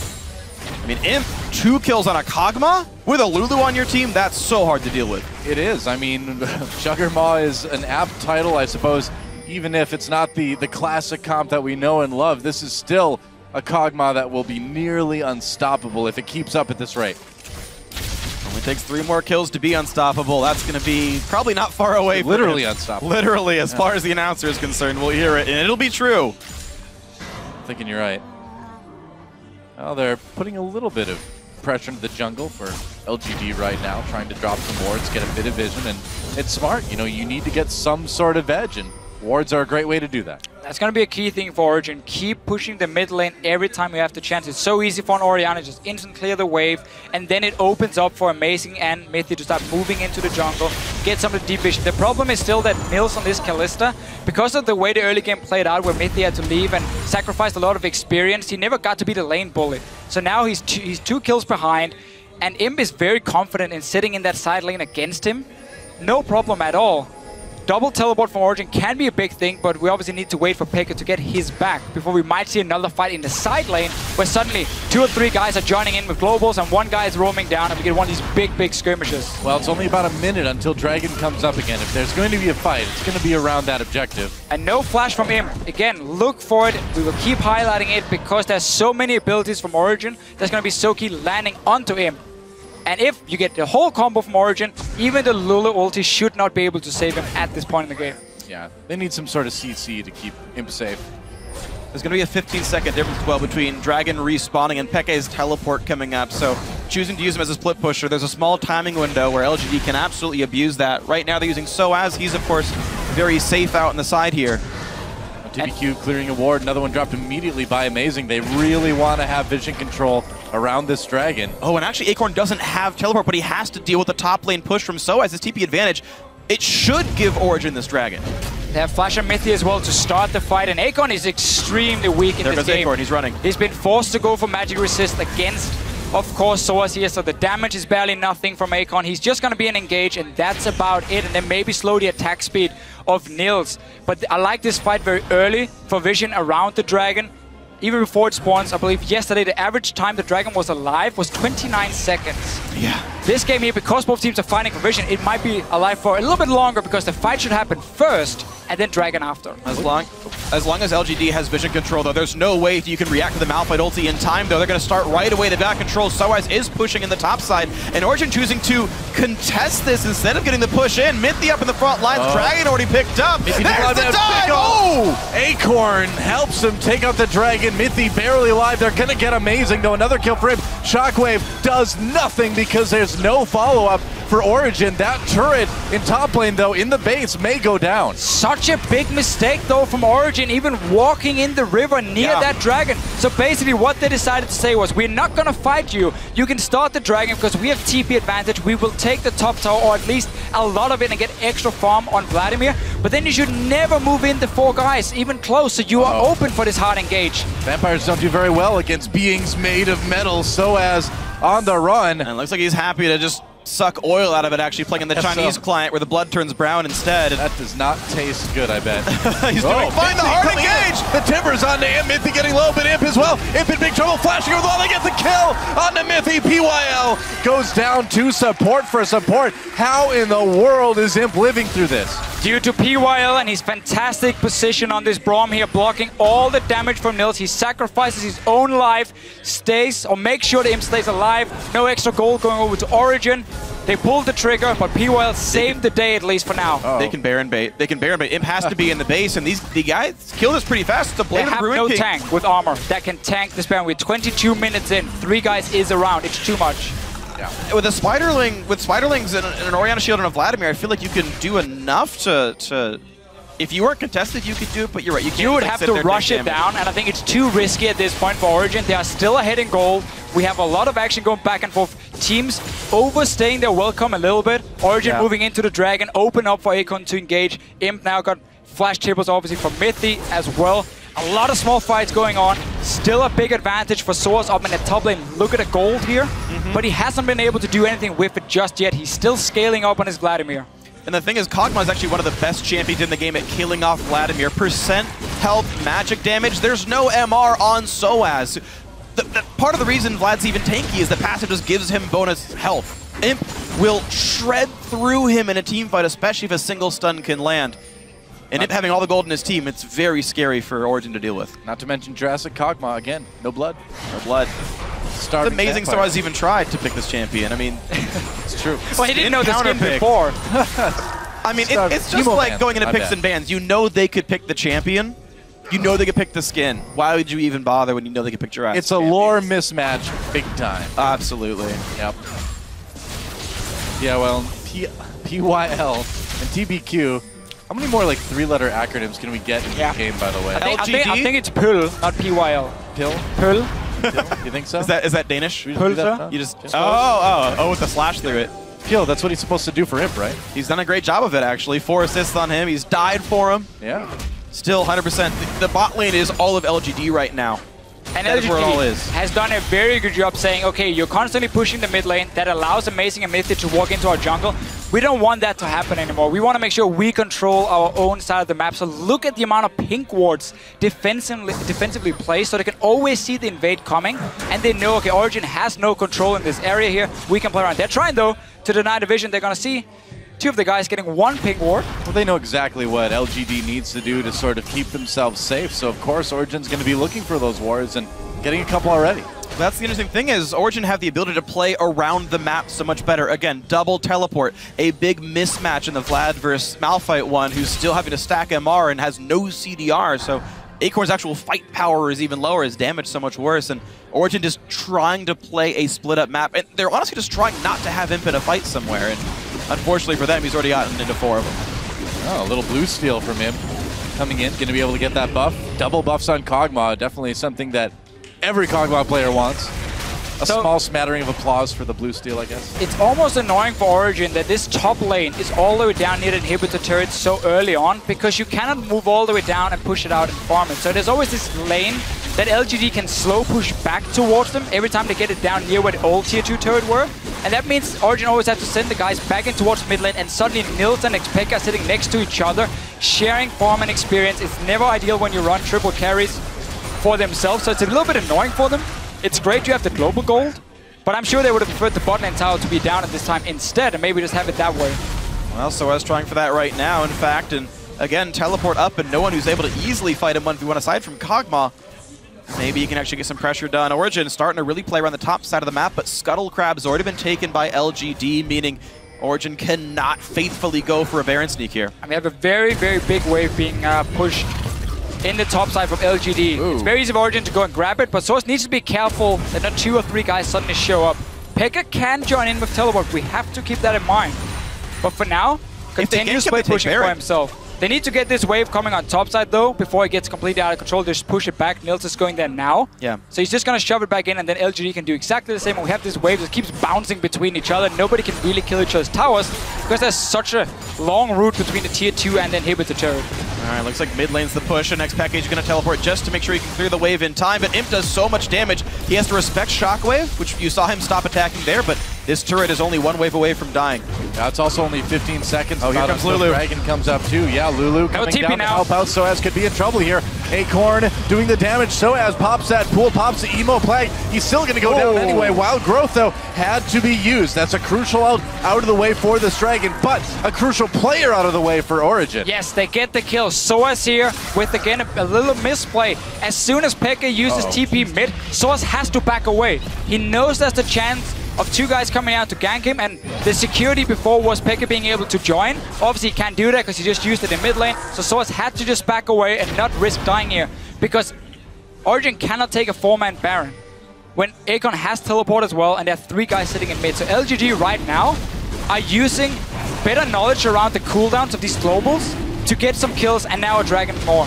Speaker 6: I mean, Imp, 2 kills on a Kog'Maw with a Lulu on your team, that's so hard to deal with.
Speaker 8: It is. I mean, Juggermaw is an apt title, I suppose. Even if it's not the classic comp that we know and love, this is still a Kog'Maw that will be nearly unstoppable if it keeps up at this rate.
Speaker 6: Only takes 3 more kills to be unstoppable. That's going to be probably not far away.
Speaker 8: Literally unstoppable.
Speaker 6: Literally, as far as the announcer is concerned, we'll hear it, and it'll be true.
Speaker 8: I'm thinking you're right. Well, they're putting a little bit of pressure into the jungle for LGD right now, trying to drop some wards, get a bit of vision, and it's smart. You know, you need to get some sort of edge, and wards are a great way to do that.
Speaker 7: That's going to be a key thing for Origin. Keep pushing the mid lane every time you have the chance. It's so easy for an Orianna, just instant clear the wave, and then it opens up for Amazing and Mythy to start moving into the jungle, get some of the deep vision. The problem is still that Nils on this Kalista, because of the way the early game played out where Mythy had to leave and sacrificed a lot of experience, he never got to be the lane bully. So now he's 2 kills behind. And Imp is very confident in sitting in that side lane against him. No problem at all. Double teleport from Origin can be a big thing, but we obviously need to wait for Pekka to get his back before we might see another fight in the side lane where suddenly 2 or 3 guys are joining in with globals and 1 guy is roaming down and we get one of these big skirmishes.
Speaker 8: Well, it's only about a minute until Dragon comes up again. If there's going to be a fight, it's going to be around that objective.
Speaker 7: And no flash from Imp. Again, look for it. We will keep highlighting it because there's so many abilities from Origin that's going to be so key landing onto Imp. And if you get the whole combo from Origin, even the Lulu ulti should not be able to save him at this point in the game.
Speaker 8: Yeah, they need some sort of CC to keep Imp safe.
Speaker 6: There's going to be a 15-second difference as well between Dragon respawning and Peke's teleport coming up. So choosing to use him as a split pusher, there's a small timing window where LGD can absolutely abuse that. Right now they're using Soaz. He's, of course, very safe out on the side here.
Speaker 8: TBQ clearing a ward, another one dropped immediately by Amazing. They really want to have vision control around this Dragon.
Speaker 6: Oh, and actually Acorn doesn't have teleport, but he has to deal with the top lane push from Soaz. His TP advantage, it should give Origin this Dragon.
Speaker 7: They have Flash and Mythi as well to start the fight, and Acorn is extremely weak in this game.
Speaker 6: Acorn, he's running.
Speaker 7: He's been forced to go for magic resist against, of course, Soaz here, so the damage is barely nothing from Acorn. He's just going to be an engage, and that's about it, and then maybe slow the attack speed of Nils. But I like this fight very early for vision around the Dragon. Even before it spawns, I believe yesterday the average time the Dragon was alive was 29 seconds.
Speaker 6: Yeah.
Speaker 7: This game here, because both teams are fighting for vision, it might be alive for a little bit longer because the fight should happen first and then Dragon after.
Speaker 6: As long as LGD has vision control, though, there's no way you can react to the Malphite ulti in time, though. They're going to start right away. They've got control. Soaz is pushing in the top side, and Origin choosing to contest this instead of getting the push in. Mythi up in the front lines. Dragon already picked up. There's the dive! Oh!
Speaker 8: Acorn helps him take out the Dragon. Mythi barely alive. They're going to get Amazing, though. Another kill for him. Shockwave does nothing because there's no follow-up for Origin. That turret in top lane, though, in the base may go down.
Speaker 7: Such a big mistake, though, from Origin, even walking in the river near that Dragon. So basically what they decided to say was, we're not going to fight you. You can start the Dragon because we have TP advantage. We will take the top tower, or at least a lot of it, and get extra farm on Vladimir. But then you should never move in the 4 guys, even close, so you are open for this hard engage.
Speaker 8: Vampires don't do very well against beings made of metal. Soaz on the run.
Speaker 6: And it looks like he's happy to just suck oil out of it, actually playing in the Chinese client where the blood turns brown instead.
Speaker 8: That does not taste good, I bet.
Speaker 6: He's doing fine, the hard engage!
Speaker 8: The Timbers onto Imp, Mythi getting low, but Imp as well. Imp in big trouble, flashing over the wall, they get the kill onto Mythi. PYL goes down to support for support. How in the world is Imp living through this?
Speaker 7: Due to PYL and his fantastic position on this Braum here, blocking all the damage from Nils, he sacrifices his own life, stays, or makes sure the Imp stays alive. No extra gold going over to Origin. They pulled the trigger, but PYL saved the day at least for now.
Speaker 6: They can Baron bait. They can Baron bait. Imp has to be in the base, and the guys kill this pretty fast. It's a Blade
Speaker 7: they
Speaker 6: of
Speaker 7: have
Speaker 6: Ruin
Speaker 7: no
Speaker 6: King.
Speaker 7: tank with armor that can tank this Baron. We're 22 minutes in. 3 guys is around. It's too much.
Speaker 6: Yeah. With a Spiderling, with Spiderlings and an Orianna Shield and a Vladimir, I feel like you can do enough to if you weren't contested, you could do it, but you're right. You
Speaker 7: would have to rush it down, and I think it's too risky at this point for Origin. They are still ahead in goal. We have a lot of action going back and forth. Teams overstaying their welcome a little bit. Origin moving into the Dragon, open up for Acorn to engage. Imp now got flash tables, obviously, for Mythi as well. A lot of small fights going on. Still a big advantage for Soaz up in the top lane. Look at the gold here. But he hasn't been able to do anything with it just yet. He's still scaling up on his Vladimir.
Speaker 6: And the thing is, Kog'Maw is actually one of the best champions in the game at killing off Vladimir. Percent health, magic damage. There's no MR on Soaz. Part of the reason Vlad's even tanky is the passive just gives him bonus health. Imp will shred through him in a team fight, especially if a single stun can land. And Imp having all the gold in his team, it's very scary for Origin to deal with.
Speaker 8: Not to mention Jurassic Kog'Maw, again, no blood.
Speaker 6: No blood. It's amazing Soaz even tried to pick this champion. I mean,
Speaker 8: it's true.
Speaker 7: Well, he didn't know the skin before.
Speaker 6: I mean, it's just like going into picks and bans. You know they could pick the champion. You know they could pick the skin. Why would you even bother when you know they could pick Jurassic?
Speaker 8: It's a lore mismatch, big time.
Speaker 6: Absolutely.
Speaker 8: Yep. Yeah, well, PYL and TBQ. How many more like 3-letter acronyms can we get in the game, by the way?
Speaker 7: I think it's PUL, not PYL.
Speaker 8: Pill?
Speaker 7: PUL?
Speaker 8: You think so?
Speaker 6: Is that Danish?
Speaker 7: Pulsa?
Speaker 6: You just with the slash through it.
Speaker 8: Kill, that's what he's supposed to do for Imp, right?
Speaker 6: He's done a great job of it, actually. 4 assists on him. He's died for him.
Speaker 8: Yeah.
Speaker 6: Still 100%. The bot lane is all of LGD right now.
Speaker 7: And
Speaker 6: that is where it all
Speaker 7: LGD
Speaker 6: is.
Speaker 7: has done a very good job saying, okay, you're constantly pushing the mid lane. That allows Amazing and Mythic to walk into our jungle. We don't want that to happen anymore. We want to make sure we control our own side of the map. So look at the amount of pink wards defensively placed, so they can always see the invade coming. And they know, okay, Origin has no control in this area here. We can play around. They're trying, though, to deny the vision. They're going to see two of the guys getting one pink ward.
Speaker 8: Well, they know exactly what LGD needs to do to sort of keep themselves safe. So, of course, Origin's going to be looking for those wards and getting a couple already.
Speaker 6: That's the interesting thing is Origin have the ability to play around the map so much better. Again, double teleport, a big mismatch in the Vlad versus Malphite one, who's still having to stack MR and has no CDR. So Acorn's actual fight power is even lower, his damage so much worse, and Origin just trying to play a split-up map. And they're honestly just trying not to have Imp in a fight somewhere. And unfortunately for them, he's already gotten into 4 of them.
Speaker 8: Oh, a little blue steal from him coming in, going to be able to get that buff. Double buffs on Kog'Maw, definitely something that every Kog'Maw player wants. A small smattering of applause for the blue steal, I guess.
Speaker 7: It's almost annoying for Origin that this top lane is all the way down near the inhibitor turret so early on, because you cannot move all the way down and push it out and farm it. So there's always this lane that LGD can slow push back towards them every time they get it down near where the old tier 2 turret were. And that means Origin always have to send the guys back in towards mid lane, and suddenly Nils and Xpeke are sitting next to each other, sharing farm and experience. It's never ideal when you run triple carries for themselves, so it's a little bit annoying for them. It's great you have the global gold, but I'm sure they would have preferred the bot lane tower to be down at this time instead, and maybe just have it that way.
Speaker 6: Well, SOAS trying for that right now, in fact, and again, teleport up, and no one who's able to easily fight him 1v1 aside from Kog'Maw. Maybe you can actually get some pressure done. Origin starting to really play around the top side of the map, but Scuttle Crab's already been taken by LGD, meaning Origin cannot faithfully go for a Baron sneak here.
Speaker 7: And we have a very, very big wave being pushed in the top side from LGD.
Speaker 8: Ooh.
Speaker 7: It's very easy for Origin to go and grab it, but SOAS needs to be careful that not 2 or 3 guys suddenly show up. Pekka can join in with teleport. We have to keep that in mind. But for now, continuously pushing for himself. They need to get this wave coming on top side, though, before it gets completely out of control. Just push it back. Nils is going there now.
Speaker 6: Yeah.
Speaker 7: So he's just going to shove it back in, and then LGD can do exactly the same. We have this wave that keeps bouncing between each other. Nobody can really kill each other's towers because there's such a long route between the tier 2 and the inhibitor turret.
Speaker 6: Alright, looks like mid lane's the push, and next package is going to teleport just to make sure he can clear the wave in time, but Imp does so much damage, he has to respect Shockwave, which you saw him stop attacking there, but this turret is only 1 wave away from dying.
Speaker 8: Now it's also only 15 seconds.
Speaker 6: Oh, here comes Lulu.
Speaker 8: Dragon comes up too. Yeah, Lulu coming down to help out. SOAS could be in trouble here. Acorn doing the damage. SOAS pops that pool, pops the emo plague. He's still going to go down anyway. Wild Growth, though, had to be used. That's a crucial out of the way for this Dragon, but a crucial player out of the way for Origin.
Speaker 7: Yes, they get the kill. SOAS here with, again, a little misplay. As soon as Pekka uses TP mid, SOAS has to back away. He knows there's the chance of 2 guys coming out to gank him, and the security before was Pekka being able to join. Obviously he can't do that because he just used it in mid lane, so SOAS had to just back away and not risk dying here, because Origin cannot take a 4-man Baron when Acorn has teleport as well, and there are 3 guys sitting in mid. So LGD right now are using better knowledge around the cooldowns of these globals to get some kills, and now a Dragon more.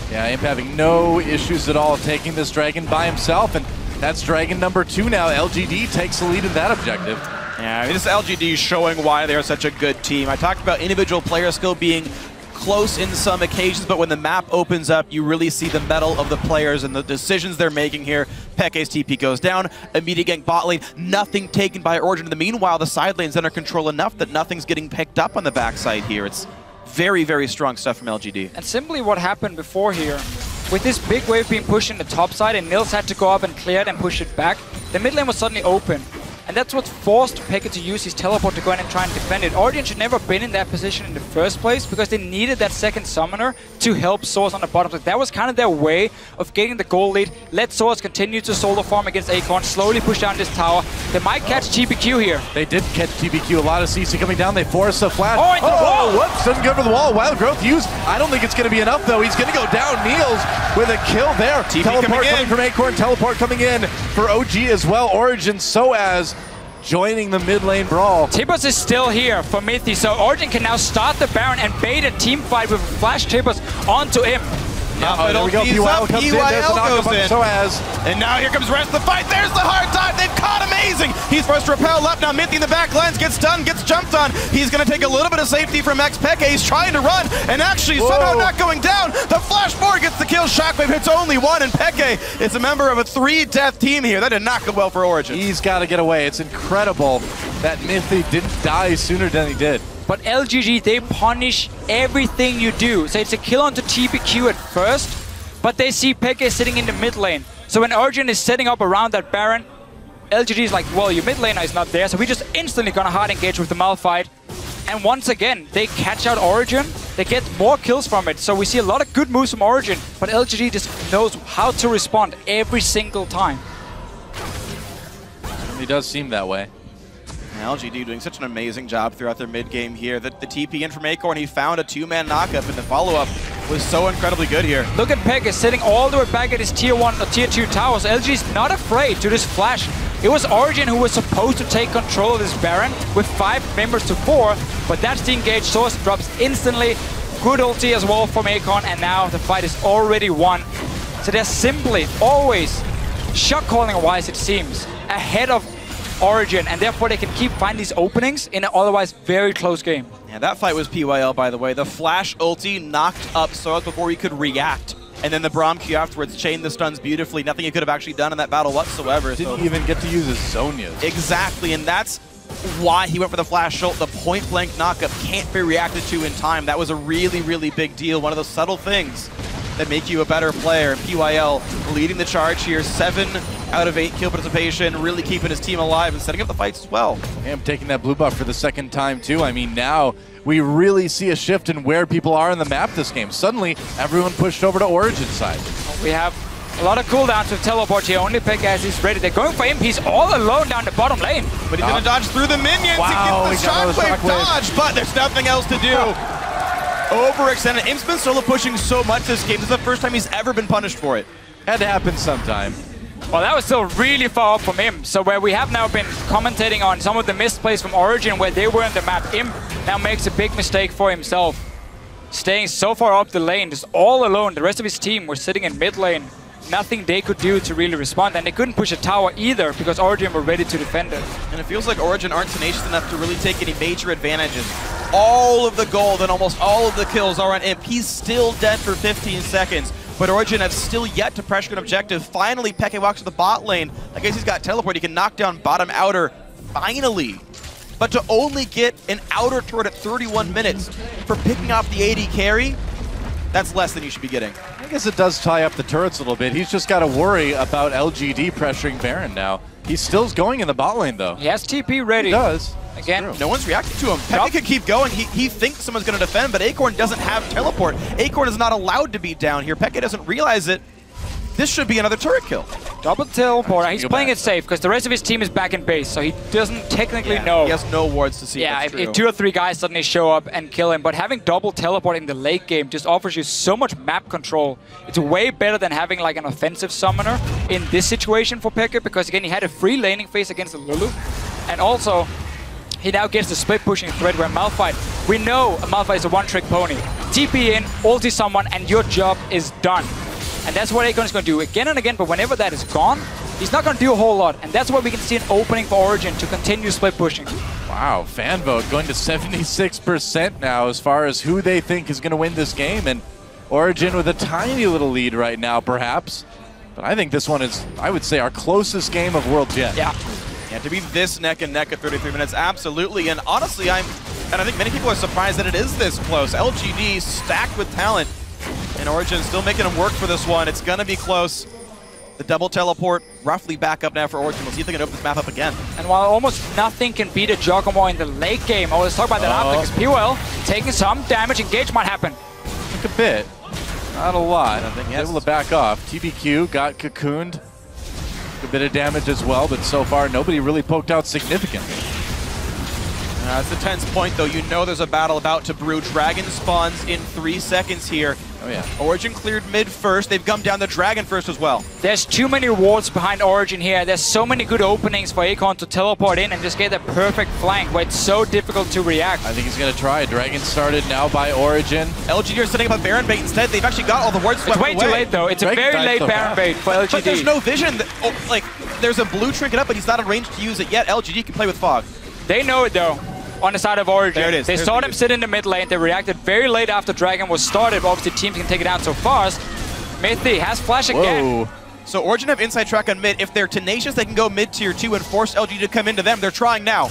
Speaker 8: Yeah, Imp having no issues at all taking this Dragon by himself, and that's Dragon number 2 now. LGD takes the lead in that objective.
Speaker 6: Yeah, I mean, this LGD is showing why they are such a good team. I talked about individual player skill being close in some occasions, but when the map opens up, you really see the mettle of the players and the decisions they're making here. Peke's TP goes down, immediate gank bot lane, nothing taken by Origin. In the meanwhile, the side lane's under control enough that nothing's getting picked up on the backside here. It's very, very strong stuff from LGD.
Speaker 7: And simply what happened before here, with this big wave being pushed in the top side and Nils had to go up and clear it and push it back, the mid lane was suddenly open. And that's what forced Pekka to use his teleport to go in and try and defend it. Origin should never have been in that position in the first place because they needed that second summoner to help SOAS on the bottom side. That was kind of their way of getting the goal lead. Let SOAS continue to solo farm against Acorn, slowly push down this tower. They might catch TBQ here.
Speaker 8: They did catch TBQ. A lot of CC coming down. They force a flash.
Speaker 7: Oh, into the wall!
Speaker 8: Whoops, doesn't go for the wall. Wild Growth used. I don't think it's going to be enough, though. He's going to go down. Niels with a kill there.
Speaker 6: TP
Speaker 8: teleport coming from Acorn. Teleport coming in for OG as well. Origin, SOAS joining the mid lane brawl.
Speaker 7: Tibbers is still here for Mythi, so Origin can now start the Baron and bait a team fight with flash Tibbers onto him.
Speaker 8: There we go. PYL comes in. There's a knock up on SOAS.
Speaker 6: And now here comes the rest of the fight. There's the hard time. They've caught Amazing. He's forced to repel up. Now Minty in the back lines gets stunned, gets jumped on. He's going to take a little bit of safety from Peke. He's trying to run, and actually somehow not going down. The flash forward gets the kill. Shockwave hits only one, and Peke is a member of a 3-death team here. That did not go well for Origin.
Speaker 8: He's got to get away. It's incredible that Minty didn't die sooner than he did.
Speaker 7: But LGD, they punish everything you do. So it's a kill onto TPQ at first, but they see Peke sitting in the mid lane. So when Origin is setting up around that Baron, LGD is like, well, your mid laner is not there, so we just instantly gonna hard engage with the Malphite. And once again, they catch out Origin, they get more kills from it. So we see a lot of good moves from Origin, but LGD just knows how to respond every single time.
Speaker 8: He does seem that way.
Speaker 6: LGD doing such an amazing job throughout their mid game here. The TP in from Acorn, he found a 2-man knockup, and the follow-up was so incredibly good here.
Speaker 7: Look at Peke sitting all the way back at his tier 1 or tier 2 towers. LGD's not afraid to just flash. It was Origin who was supposed to take control of this Baron with 5 members to 4, but that's the engaged source, drops instantly. Good ulti as well from Acorn, and now the fight is already won. So they're simply always, shot calling wise it seems, ahead of Origin, and therefore they can keep finding these openings in an otherwise very close game.
Speaker 6: Yeah, that fight was PYL, by the way. The flash ulti knocked up Soros before he could react. And then the Braum Q afterwards chained the stuns beautifully. Nothing he could have actually done in that battle whatsoever.
Speaker 8: Didn't even get to use his Zhonya's.
Speaker 6: Exactly, and that's why he went for the flash ult. The point-blank knockup can't be reacted to in time. That was a really, really big deal. One of those subtle things that make you a better player. PYL leading the charge here. 7 out of 8 kill participation, really keeping his team alive and setting up the fights as well.
Speaker 8: I'm taking that blue buff for the second time too. I mean, now we really see a shift in where people are in the map this game. Suddenly, everyone pushed over to Origin side.
Speaker 7: We have a lot of cooldowns with teleport here. Only Peke as he's ready. They're going for him. He's all alone down the bottom lane.
Speaker 6: But he's going to dodge through the minions to get the shockwave dodge, but there's nothing else to do. Overextended. Imp's been solo pushing so much this game. This is the first time he's ever been punished for it.
Speaker 8: Had to happen sometime.
Speaker 7: Well, that was still really far up from him. So where we have now been commentating on some of the misplays from Origin where they were in the map, Imp now makes a big mistake for himself. Staying so far up the lane, just all alone. The rest of his team were sitting in mid lane. Nothing they could do to really respond, and they couldn't push a tower either because Origin were ready to defend it.
Speaker 6: And it feels like Origin aren't tenacious enough to really take any major advantages. All of the gold and almost all of the kills are on Imp. He's still dead for 15 seconds, but Origin have still yet to pressure an objective. Finally, Peke walks to the bot lane. I guess he's got teleport. He can knock down bottom outer, finally. But to only get an outer turret at 31 minutes for picking off the AD carry, that's less than you should be getting.
Speaker 8: I guess it does tie up the turrets a little bit. He's just got to worry about LGD pressuring Baron now. He's still going in the bot lane, though.
Speaker 7: He has TP ready.
Speaker 8: He does.
Speaker 7: Again,
Speaker 6: no one's reacting to him. Peke can keep going. He thinks someone's going to defend, but Acorn doesn't have teleport. Acorn is not allowed to be down here. Peke doesn't realize it. This should be another turret kill.
Speaker 7: Double teleport. He's playing it safe because the rest of his team is back in base, so he doesn't technically know.
Speaker 6: He has no wards to see.
Speaker 7: Yeah, if 2 or 3 guys suddenly show up and kill him, but having double teleport in the late game just offers you so much map control. It's way better than having like an offensive summoner in this situation for Peke, because again, he had a free laning phase against the Lulu, and also he now gets the split pushing threat where Malphite, we know Malphite is a one-trick pony. TP in, ulti someone, and your job is done. And that's what Acorn is going to do again and again, but whenever that is gone, he's not going to do a whole lot. And that's why we can see an opening for Origin to continue split pushing.
Speaker 8: Wow, fan vote going to 76% now as far as who they think is going to win this game. And Origin with a tiny little lead right now, perhaps. But I think this one is, I would say, our closest game of World Jet.
Speaker 7: Yeah.
Speaker 6: Yeah, to be this neck and neck at 33 minutes, absolutely. And honestly, I think many people are surprised that it is this close. LGD stacked with talent. And Origin still making them work for this one. It's going to be close. The double teleport roughly back up now for Origin. We'll see if they can open this map up again.
Speaker 7: And while almost nothing can beat a Giacomo in the late game, let's talk about that after, because POL taking some damage. Engage might happen.
Speaker 8: Like a bit. Not a lot. Able to back off. TBQ got cocooned. A bit of damage as well, but so far nobody really poked out significantly.
Speaker 6: It's a tense point, though. You know there's a battle about to brew. Dragon spawns in 3 seconds here.
Speaker 8: Oh, yeah.
Speaker 6: Origin cleared mid first. They've come down the Dragon first as well.
Speaker 7: There's too many wards behind Origin here. There's so many good openings for Acorn to teleport in and just get that perfect flank where it's so difficult to react.
Speaker 8: I think he's going to try. Dragon started now by Origin.
Speaker 6: LGD are setting up a Baron bait instead. They've actually got all the wards swept away.
Speaker 7: It's way too late, though. It's a very late Baron bait for LGD.
Speaker 6: But there's no vision. there's a blue trinket up, but he's not in range to use it yet. LGD can play with Fog.
Speaker 7: They know it though. On the side of Origin.
Speaker 6: There it is.
Speaker 7: They saw them sit in the mid lane. They reacted very late after Dragon was started. Obviously, teams can take it down so fast. Mythy has flash again.
Speaker 6: So Origin have inside track on mid. If they're tenacious, they can go mid tier 2 and force LGD to come into them. They're trying now.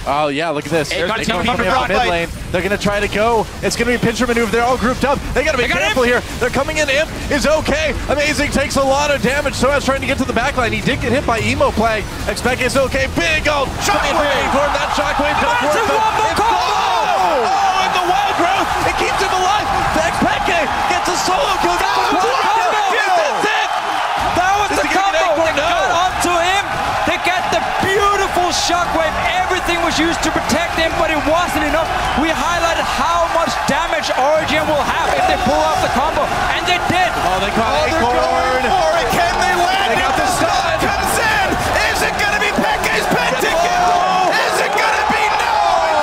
Speaker 8: Oh, yeah, look at this.
Speaker 7: They're
Speaker 8: They're
Speaker 7: coming
Speaker 8: coming
Speaker 7: from
Speaker 8: up mid lane. They're going to try to go. It's going to be a pincher maneuver. They're all grouped up. They got to be careful here. They're coming in. Imp is okay. Amazing takes a lot of damage. So as trying to get to the back line. He did get hit by Emo Plague. Expect is okay. Big old shockwave for him. That shockwave just worked. Oh, and the wild growth. It keeps him alive. Expect gets a solo kill. That's it.
Speaker 7: That was the combo. They got onto him. They got the beautiful shockwave. Everything was used to protect him, but it wasn't enough. We highlighted how much damage Origin will have if they pull off the combo, and they did.
Speaker 8: Oh, they caught Acorn.
Speaker 6: For it. Can they land?
Speaker 8: They got the stun.
Speaker 6: Comes in. Is it going to be Peke's pentakill? Is it going to be no?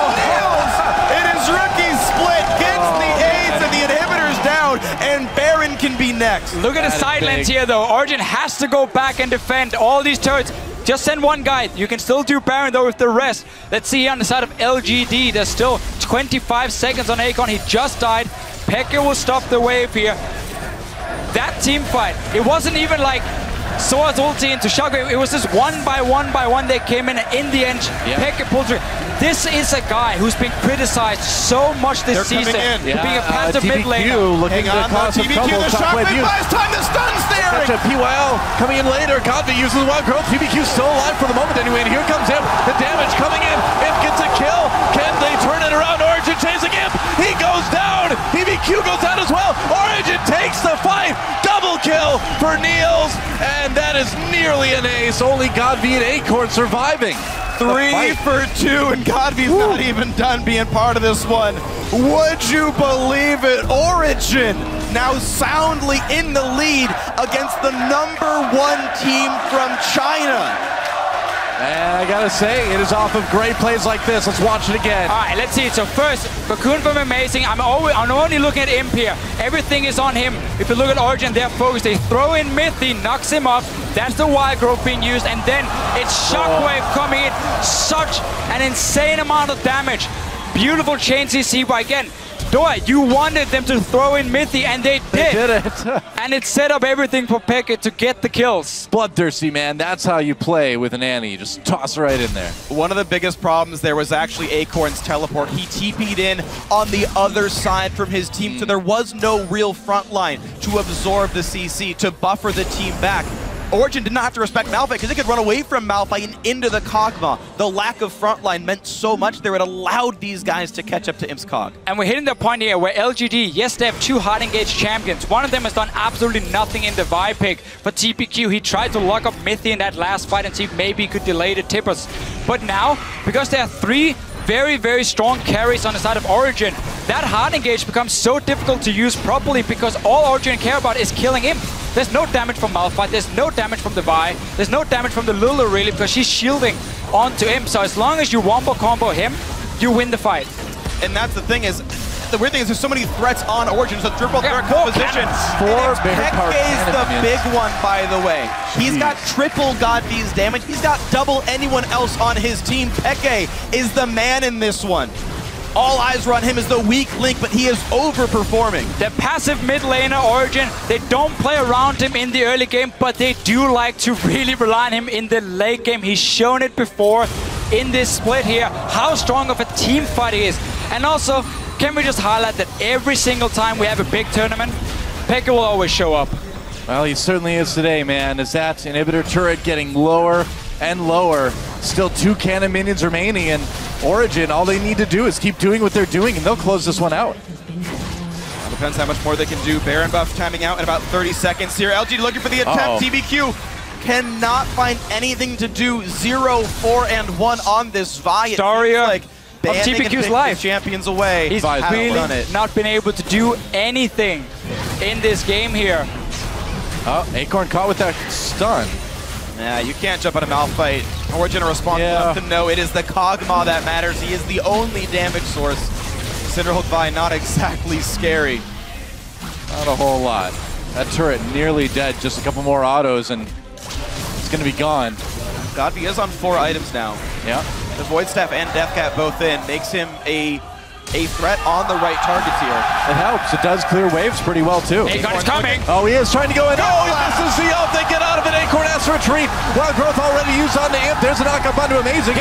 Speaker 6: It's Niels. It is rookie split. Gets the AIDS and the inhibitors down, and Baron can be next.
Speaker 7: Look at the side lanes here, though. Origin has to go back and defend all these turrets. Just send one guy. You can still do Baron, though, with the rest. Let's see here on the side of LGD. There's still 25 seconds on Acorn. He just died. Pekka will stop the wave here. That team fight, it wasn't even like Soa's ulti into Shockwave. It was just one by one they came in the end, Pekka pulled through. This is a guy who's been criticized so much this season for being a passive mid laner.
Speaker 8: Looking to cause some trouble.
Speaker 6: The Shockwave buys time. The stun's there.
Speaker 8: That's a PYL coming in later. Godby uses the wild growth. TBQ still alive for the moment anyway. And here comes Imp. The damage coming in. Imp gets a kill. Can they turn it around? Origin chasing Imp. He goes down. TBQ goes down as well. Origin takes the fight. Double kill for Niels. And that is nearly an ace. Only Godby and Acorn surviving.
Speaker 6: 3 for 2, and Godby's not even done being part of this one. Would you believe it? Origin now soundly in the lead against the #1 team from China.
Speaker 8: And I gotta say, it is off of great plays like this. Let's watch it again.
Speaker 7: All right, let's see. So first, Bakun from Amazing. I'm only looking at Imp here. Everything is on him. If you look at Origin, they're focused. They throw in Mythy, knocks him off. That's the wild growth being used. And then it's Shockwave coming in. Such an insane amount of damage. Beautiful chain CC by again. Doa, you wanted them to throw in Mythy, and they did.
Speaker 8: They did it.
Speaker 7: And it set up everything for Pekka to get the kills.
Speaker 8: Bloodthirsty, man. That's how you play with an Annie. You just toss right in there.
Speaker 6: One of the biggest problems there was actually Acorn's teleport. He TP'd in on the other side from his team, so there was no real front line to absorb the CC, to buffer the team back. Origin did not have to respect Malphite because they could run away from Malphite and into the Kog'Maw. The lack of frontline meant so much there, it allowed these guys to catch up to Imp's Cog.
Speaker 7: And we're hitting the point here where LGD, yes, they have 2 hard engaged champions. One of them has done absolutely nothing in the Vi pick. For TPQ, he tried to lock up Mythy in that last fight and see if maybe he could delay the tippers. But now, because there are 3 very, very strong carries on the side of Origin, that hard engage becomes so difficult to use properly because all Origin care about is killing him. There's no damage from Malphite, there's no damage from the Vi, there's no damage from the Lulu really because she's shielding onto him. So as long as you wombo combo him, you win the fight.
Speaker 6: And that's the thing is, the weird thing is there's so many threats on Origin. It's a triple threat composition. Peke's the big one, by the way. He's got triple Godby's damage. He's got double anyone else on his team. Peke is the man in this one. All eyes are on him as the weak link, but he is overperforming.
Speaker 7: The passive mid laner Origin, they don't play around him in the early game, but they do like to really rely on him in the late game. He's shown it before in this split here, how strong of a team fight he is. And also, can we just highlight that every single time we have a big tournament, Pekka will always show up.
Speaker 8: Well, he certainly is today, man. Is that inhibitor turret getting lower and lower? Still 2 cannon minions remaining, and Origin, all they need to do is keep doing what they're doing, and they'll close this one out.
Speaker 6: Depends how much more they can do. Baron buff timing out in about 30 seconds here. LGD looking for the attempt. TBQ cannot find anything to do. 0, 4, and 1 on this Vi.
Speaker 7: Daria
Speaker 6: like
Speaker 7: of TPQ's life.
Speaker 6: Champions away.
Speaker 7: He's really not been able to do anything in this game here.
Speaker 8: Oh, Acorn caught with that stun.
Speaker 6: Yeah, you can't jump on a Malphite. Origin are responsible enough to know it is the Kog'Maw that matters. He is the only damage source. Cinderhook Vi not exactly scary.
Speaker 8: Not a whole lot. That turret nearly dead. Just a couple more autos, and it's going to be gone.
Speaker 6: Godby is on 4 items now.
Speaker 8: Yeah.
Speaker 6: The Void Staff and Deathcat both in. Makes him a threat on the right targets here.
Speaker 8: It helps. It does clear waves pretty well, too.
Speaker 7: Acorn is coming.
Speaker 8: Oh, he is trying to go in. Oh, he misses the up. They get out of it. Acorn has to retreat. Wild Growth already used on the Imp. There's a knockup onto Amazing.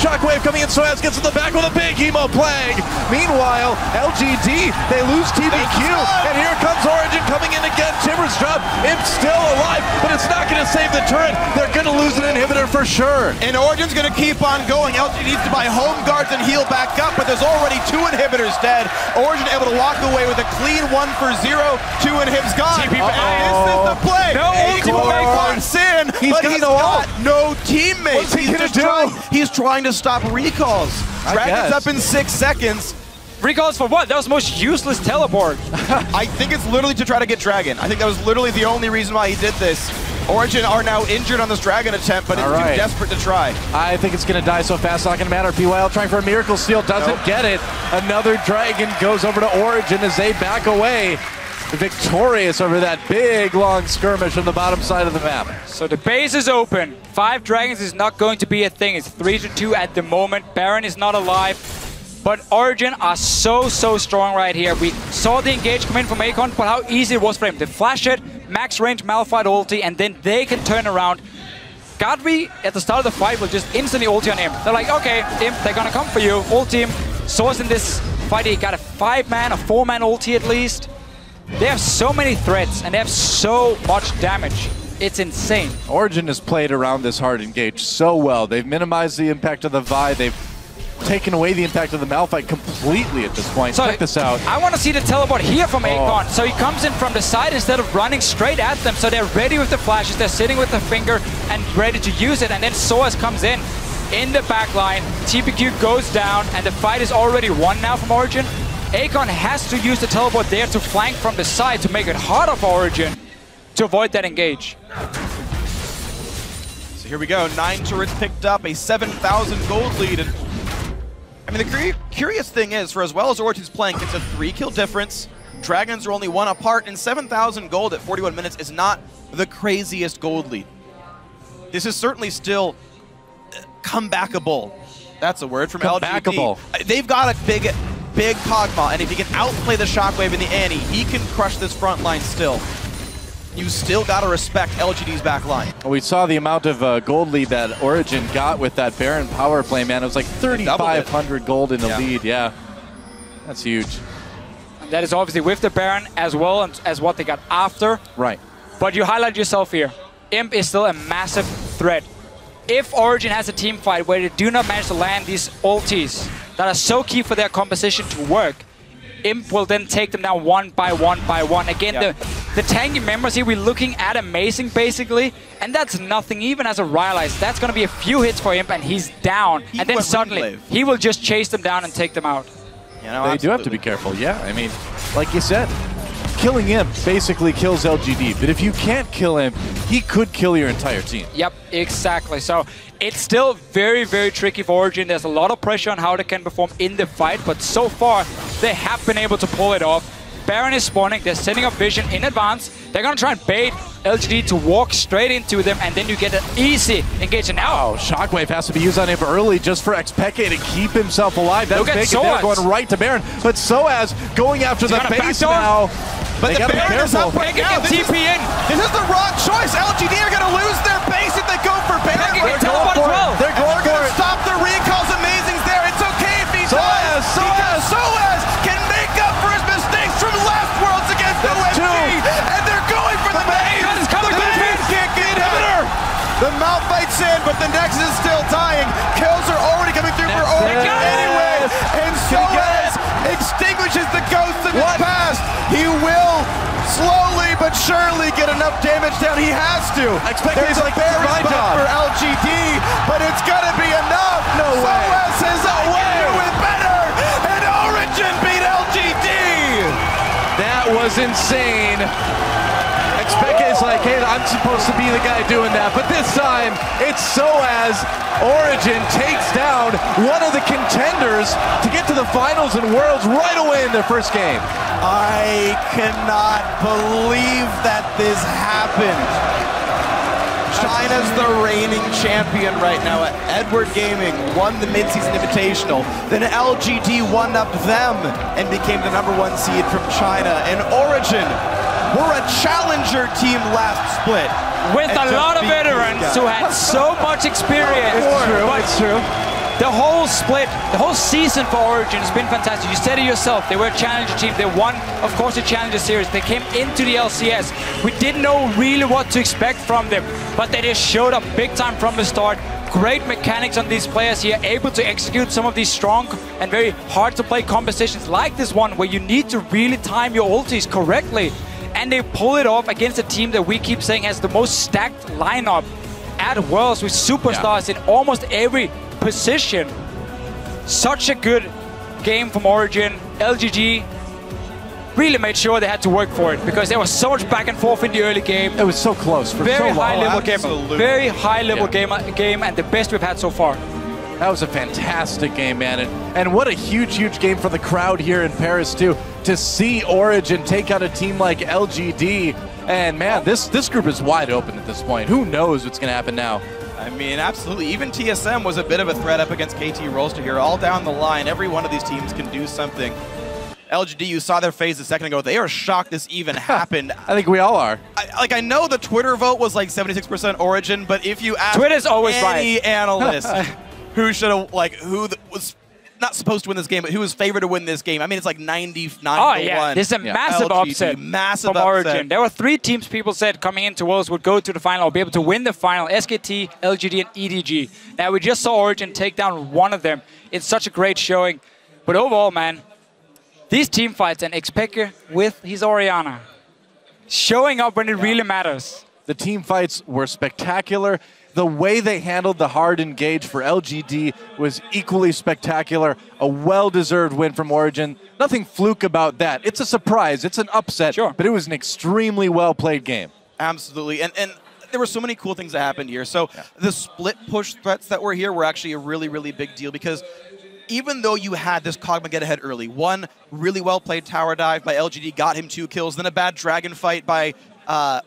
Speaker 8: Shockwave coming in. Soaz gets in the back with a big Hemo Plague. Meanwhile, LGD, they lose TBQ. And here comes Origin coming in again. Timbers drop. Imp's still alive, but it's not going to save the turret. They're going to lose an inhibitor for sure.
Speaker 6: And Origin's going to keep on going. LGD needs to buy home guards and heal back up, but there's already 2 inhibitors dead. Origin able to walk away with a clean 1 for 0. 2 inhibs gone.
Speaker 7: TP
Speaker 6: Is this the play?
Speaker 7: No,
Speaker 6: Acorn Sin, but he's got no teammates.
Speaker 8: What's he gonna do?
Speaker 6: He's trying to stop recalls. Dragon's up in 6 seconds.
Speaker 7: Recalls for what? That was the most useless teleport.
Speaker 6: I think it's literally to try to get Dragon. I think that was literally the only reason why he did this. Origin are now injured on this Dragon attempt, but it's too desperate to try.
Speaker 8: I think it's going to die so fast, not going to matter. PYL trying for a Miracle Steal, doesn't get it. Another Dragon goes over to Origin as they back away. Victorious over that big, long skirmish on the bottom side of the map.
Speaker 7: So the base is open. 5 Dragons is not going to be a thing. It's 3-2 at the moment. Baron is not alive. But Origin are so strong right here. We saw the engage come in from Acorn, but how easy it was for him to flash it, max range Malphite ulti, and then they can turn around. Godby, at the start of the fight, will just instantly ulti on Imp. They're like, okay, Imp, they're gonna come for you. Ulti him. Source in this fight, he got a 5-man, a 4-man ulti at least. They have so many threats, and they have so much damage. It's insane.
Speaker 8: Origin has played around this hard engage so well. They've minimized the impact of the Vi. They've taken away the impact of the Malphite completely at this point. So check this out.
Speaker 7: I want to see the teleport here from Acorn. So he comes in from the side instead of running straight at them. So they're ready with the flashes. They're sitting with the finger and ready to use it. And then Soaz comes in the back line. TPQ goes down, and the fight is already won now from Origin. Acorn has to use the teleport there to flank from the side to make it harder for Origin to avoid that engage.
Speaker 6: So here we go. 9 turrets picked up, a 7,000 gold lead. And I mean, the curious thing is, for as well as Origin's playing, it's a 3-kill difference. Dragons are only 1 apart, and 7,000 gold at 41 minutes is not the craziest gold lead. This is certainly still comebackable. That's a word from LGD. They've got a big Kog'Maw, and if he can outplay the Shockwave in the Annie, he can crush this front line still. You still got to respect LGD's back line.
Speaker 8: We saw the amount of gold lead that Origin got with that Baron power play, man. It was like 3,500 gold in the lead, yeah. That's huge.
Speaker 7: That is obviously with the Baron as well as what they got after.
Speaker 8: Right.
Speaker 7: But you highlight yourself here. Imp is still a massive threat. If Origin has a team fight where they do not manage to land these ultis that are so key for their composition to work, Imp will then take them down 1 by 1 by 1. Again, the tanky members here, we're looking at Amazing basically, and that's nothing. Even as a Rylai's, that's going to be a few hits for Imp and he's down. And then suddenly, he will just chase them down and take them out.
Speaker 8: You know, they do have to be careful, yeah. I mean, like you said, killing Imp basically kills LGD, but if you can't kill Imp, he could kill your entire team.
Speaker 7: Yep, exactly. So it's still very tricky for Origin. There's a lot of pressure on how they can perform in the fight, but so far they have been able to pull it off. Baron is spawning, they're setting up vision in advance. They're gonna try and bait LGD to walk straight into them, and then you get an easy engage. And now,
Speaker 8: Shockwave has to be used on him early just for Xpeke to keep himself alive. That's big, and they're going right to Baron. But Soaz going after the base now.
Speaker 6: But the Baron is up right now. This is the wrong choice. LGD are going to lose their base if they go for Baron.
Speaker 8: They're going for it. They're going for it.
Speaker 6: Stop the recalls. Amazing's there. It's okay if he dies. Soaz can make up for his mistakes from last Worlds against OMG. And they're going for the base. The base can't get inhibitor. The Malphite's in, but the Nexus is still dying. Kills are already coming through for Origin anyway. And Soaz extinguishes the ghosts of his past. He will slowly but surely get enough damage down. He has to. There's a bear spot for LGD, but it's gonna be enough.
Speaker 8: No way.
Speaker 6: Soaz says, I can do it better, and Origin beat LGD.
Speaker 8: That was insane. Xpeke is like, hey, I'm supposed to be the guy doing that, but this time it's Soaz. Origin takes down one of the contenders to get to the finals and Worlds right away in their first game.
Speaker 6: I cannot believe that this happened. China's the reigning champion right now. Edward Gaming won the mid-season invitational. Then LGD won up them and became the #1 seed from China. And Origin were a challenger team last split.
Speaker 7: With a lot of veterans who had so much experience.
Speaker 8: It's true, it's true.
Speaker 7: The whole split, the whole season for Origin has been fantastic. You said it yourself, they were a challenger team. They won, of course, the Challenger Series. They came into the LCS. We didn't know really what to expect from them, but they just showed up big time from the start. Great mechanics on these players here, able to execute some of these strong and very hard to play compositions like this one, where you need to really time your ultis correctly. And they pull it off against a team that we keep saying has the most stacked lineup at Worlds, with superstars in almost every position. Such a good game from Origin. LGD really made sure they had to work for it, because there was so much back and forth in the early game.
Speaker 8: It was so close for
Speaker 7: very
Speaker 8: so long.
Speaker 7: high level game. Very high level game, and the best we've had so far.
Speaker 8: That was a fantastic game, man. And what a huge game for the crowd here in Paris, too, to see Origin take out a team like LGD. And, man, this group is wide open at this point. Who knows what's going to happen now?
Speaker 6: I mean, absolutely. Even TSM was a bit of a threat up against KT Rolster here. All down the line, every one of these teams can do something. LGD, you saw their phase a second ago. They are shocked this even happened.
Speaker 8: I think we all are.
Speaker 6: I know the Twitter vote was like 76% Origin, but if you ask
Speaker 7: Twitter's always
Speaker 6: any analyst who should have, like, was not supposed to win this game, but who was favored to win this game, I mean, it's like 99 to 1.
Speaker 7: This is a massive upset from Origin. There were 3 teams people said coming into Worlds would go to the final or be able to win the final: SKT, LGD, and EDG. Now, we just saw Origin take down one of them. It's such a great showing. But overall, man, these team fights, and Xpeke with his Orianna showing up when it really matters.
Speaker 8: The team fights were spectacular. The way they handled the hard engage for LGD was equally spectacular. A well-deserved win from Origin. Nothing fluke about that. It's a surprise. It's an upset.
Speaker 7: Sure.
Speaker 8: But it was an extremely well-played game.
Speaker 6: Absolutely. And there were so many cool things that happened here. So the split push threats that were here were actually a really big deal, because even though you had this Kog'Maw get ahead early, one really well-played tower dive by LGD got him 2 kills, then a bad dragon fight by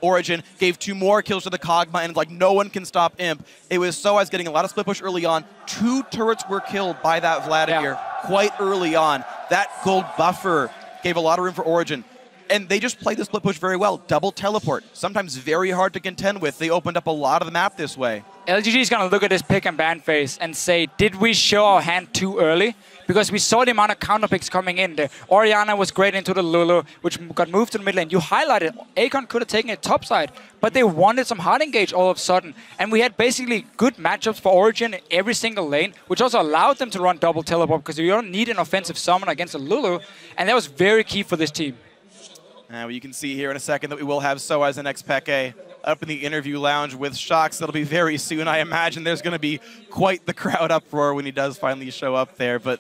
Speaker 6: Origin gave 2 more kills to the Kog'Maw, and like no one can stop Imp. It was Soaz getting a lot of split push early on. 2 turrets were killed by that Vladimir quite early on. That gold buffer gave a lot of room for Origin. And they just played the split push very well. Double teleport, sometimes very hard to contend with. They opened up a lot of the map this way.
Speaker 7: LGD is going to look at this pick and ban phase and say, did we show our hand too early? Because we saw the amount of counter picks coming in. The Orianna was great into the Lulu, which got moved to the mid lane. You highlighted, Akon could have taken it top side, but they wanted some hard engage all of a sudden. And we had basically good matchups for Origin in every single lane, which also allowed them to run double teleport, because you don't need an offensive summon against a Lulu. And that was very key for this team.
Speaker 6: Well, you can see here in a second that we will have Soaz and Xpeke up in the interview lounge with Shox. That'll be very soon. I imagine there's going to be quite the crowd uproar when he does finally show up there. But,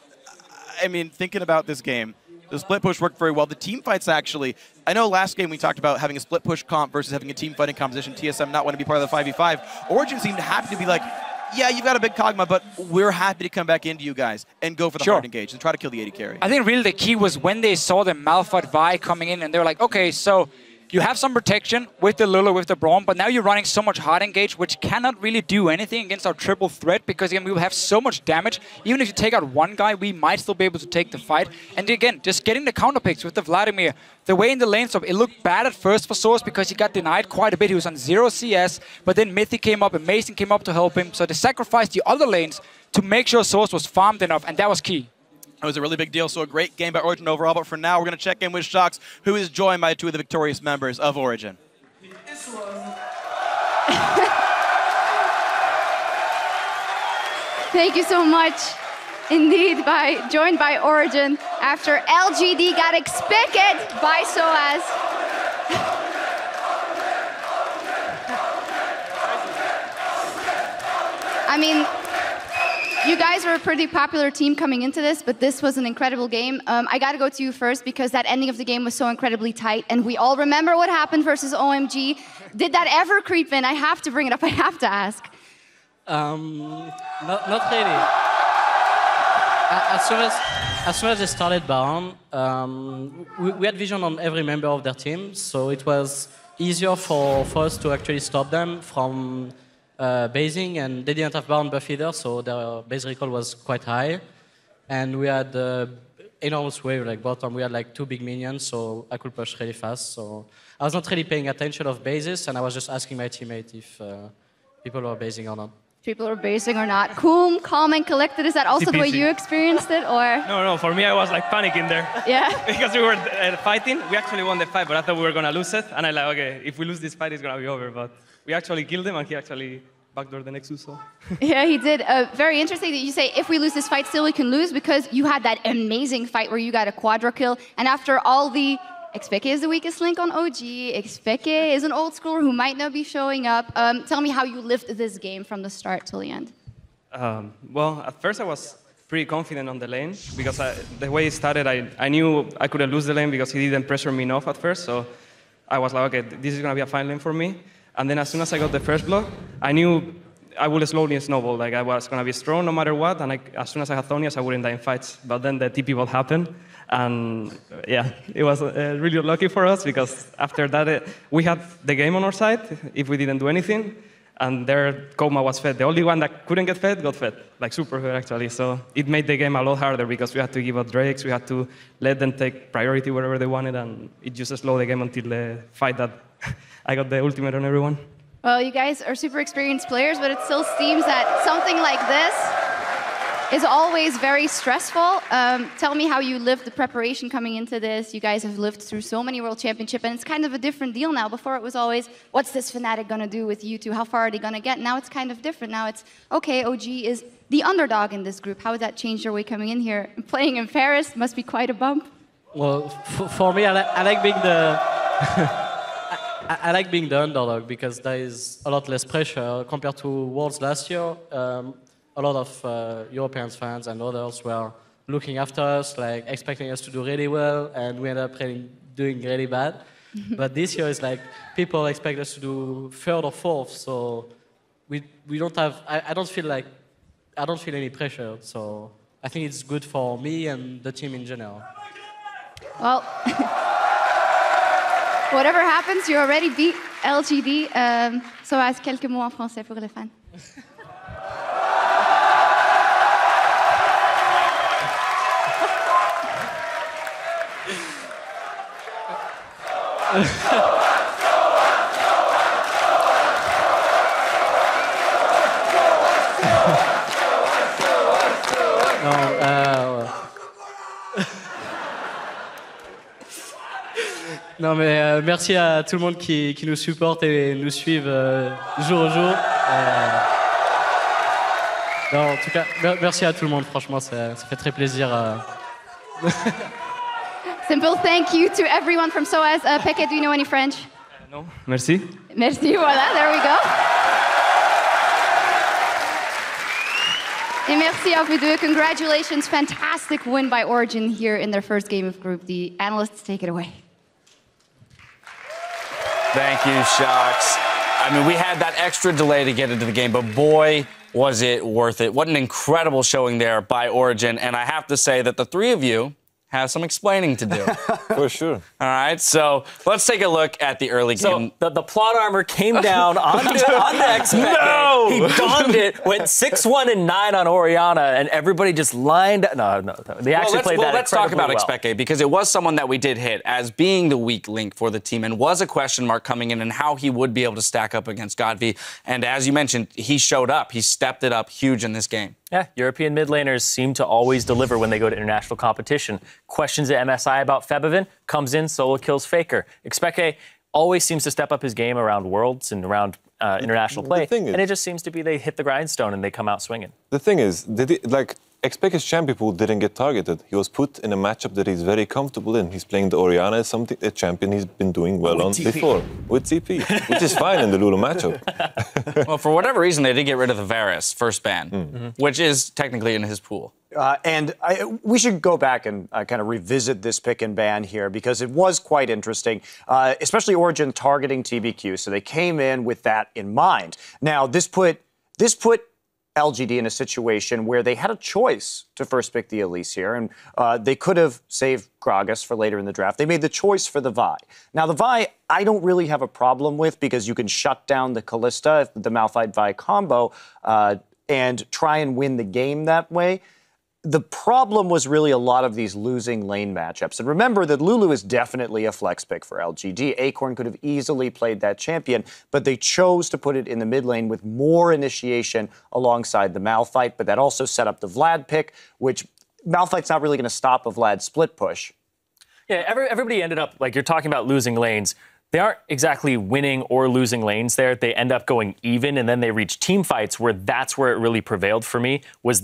Speaker 6: I mean, thinking about this game, the split push worked very well. The team fights, actually, I know last game we talked about having a split push comp versus having a team fighting composition. TSM not want to be part of the 5v5. Origin seemed happy to be like, yeah, you've got a big Kog'Maw, but we're happy to come back into you guys and go for the hard engage and try to kill the AD carry.
Speaker 7: I think really the key was when they saw the Malphite Vi coming in, and they were like, okay, so you have some protection with the Lulu, with the Braum, but now you're running so much hard engage, which cannot really do anything against our triple threat, because again, we will have so much damage. Even if you take out one guy, we might still be able to take the fight. And again, just getting the counter picks with the Vladimir. The way in the lane stop, it looked bad at first for Source because he got denied quite a bit. He was on 0 CS, but then Mythic came up and Mason came up to help him. So they sacrificed the other lanes to make sure Source was farmed enough, and that was key.
Speaker 6: It was a really big deal, so a great game by Origin overall. But for now, we're going to check in with Shox, who is joined by 2 of the victorious members of Origin.
Speaker 9: Thank you so much. Indeed, joined by Origin after LGD got Xpeke by Soaz. I mean, you guys were a pretty popular team coming into this, but this was an incredible game. I got to go to you first because that ending of the game was so incredibly tight, and we all remember what happened versus OMG. Did that ever creep in? I have to bring it up. I have to ask.
Speaker 10: Not really. As soon as they started Baron, we had vision on every member of their team, so it was easier for us to actually stop them from basing, and they didn't have bound buff either, so their base recall was quite high. And we had enormous wave, like bottom. We had like 2 big minions, so I could push really fast. So I was not really paying attention of bases, and I was just asking my teammate if people were basing or not.
Speaker 9: People are basing or not. Cool, calm, and collected. Is that also the way you experienced it, or?
Speaker 11: No, for me, I was like panicking there.
Speaker 9: Yeah?
Speaker 11: Because we were fighting. We actually won the fight, but I thought we were going to lose it. And I like, okay, if we lose this fight, it's going to be over. But we actually killed him, and he actually backdoored the Nexus. So.
Speaker 9: Yeah, he did. Very interesting that you say if we lose this fight, still we can lose, because you had that amazing fight where you got a quadra kill. And after all the Expeke is the weakest link on OG. Expeke is an old schooler who might not be showing up. Tell me how you lived this game from the start till the end.
Speaker 11: Well, at first I was pretty confident on the lane because the way it started, I knew I couldn't lose the lane because he didn't pressure me enough at first. So I was like, okay, this is going to be a fine lane for me. And then as soon as I got the first block, I knew I would slowly snowball. Like I was going to be strong no matter what. And as soon as I had Thonias, I wouldn't die in fights. But then the TP ball happened. And yeah, it was really lucky for us because after that, we had the game on our side if we didn't do anything. And their Koma was fed. The only one that couldn't get fed got fed, like super fed actually. So it made the game a lot harder because we had to give up Drakes, we had to let them take priority wherever they wanted, and it just slowed the game until the fight that I got the ultimate on everyone.
Speaker 9: Well, you guys are super experienced players, but it still seems that something like this is always very stressful. Tell me how you lived the preparation coming into this. You guys have lived through so many World Championship, and it's kind of a different deal now. Before it was always, what's this Fnatic gonna do with you two? How far are they gonna get? Now it's kind of different. Now it's, okay, OG is the underdog in this group. How has that changed your way coming in here? Playing in Paris must be quite a bump.
Speaker 10: Well, for me, I like being the... I like being the underdog because there is a lot less pressure compared to Worlds last year. A lot of European fans and others were looking after us, like expecting us to do really well, and we ended up doing really bad. But this year is like people expect us to do third or fourth, so we don't have. I don't feel any pressure. So I think it's good for me and the team in general.
Speaker 9: Well, whatever happens, you already beat LGD. Soaz, quelques mots en français pour les fans.
Speaker 10: Non, mais merci à tout le monde qui nous supporte et nous suivent jour au jour. Non, en tout cas, merci à tout le monde, franchement, ça fait très plaisir.
Speaker 9: Simple thank you to everyone from SOAS. Peke, do you know any French?
Speaker 11: No, merci.
Speaker 9: Merci, voilà, there we go. Et merci à vous deux. Congratulations, fantastic win by Origin here in their first game of Group D. Analysts, take it away.
Speaker 1: Thank you, Shocks. I mean, we had that extra delay to get into the game, but boy, was it worth it. What an incredible showing there by Origin. And I have to say that the three of you have some explaining to do.
Speaker 2: For sure.
Speaker 1: All right, so let's take a look at the early game.
Speaker 3: So the plot armor came down on the Expeke.
Speaker 1: No!
Speaker 3: He donned it, went 6-1 and 9 on Orianna, and everybody just lined. No. They actually played that.
Speaker 1: Let's talk about
Speaker 3: well.
Speaker 1: Expeke because it was someone that we did hit as being the weak link for the team and was a question mark coming in and how he would be able to stack up against Godv. And as you mentioned, he showed up. He stepped it up huge in this game.
Speaker 3: Yeah, European mid laners seem to always deliver when they go to international competition. Questions at MSI about Febevin, comes in, solo kills Faker. Expeke always seems to step up his game around Worlds and around international play. And it just seems to be they hit the grindstone and they come out swinging.
Speaker 2: The thing is, Expeke's champion pool didn't get targeted. He was put in a matchup that he's very comfortable in. He's playing the Orianna as a champion he's been doing well on before, with TP, which is fine in the Lulu matchup.
Speaker 1: Well, for whatever reason, they did get rid of the Varus first ban, which is technically in his pool.
Speaker 4: We should go back and kind of revisit this pick and ban here because it was quite interesting, especially Origin targeting TBQ. So they came in with that in mind. Now, this put LGD in a situation where they had a choice to first pick the Elise here, and they could have saved Gragas for later in the draft. They made the choice for the Vi. Now, the Vi, I don't really have a problem with because you can shut down the Kalista, the Malphite Vi combo, and try and win the game that way. The problem was really a lot of these losing lane matchups. And remember that Lulu is definitely a flex pick for LGD. Acorn could have easily played that champion, but they chose to put it in the mid lane with more initiation alongside the Malphite. But that also set up the Vlad pick, which Malphite's not really going to stop a Vlad split push.
Speaker 3: Yeah, everybody ended up, like you're talking about losing lanes. They aren't exactly winning or losing lanes there. They end up going even, and then they reach team fights where that's where it really prevailed for me, was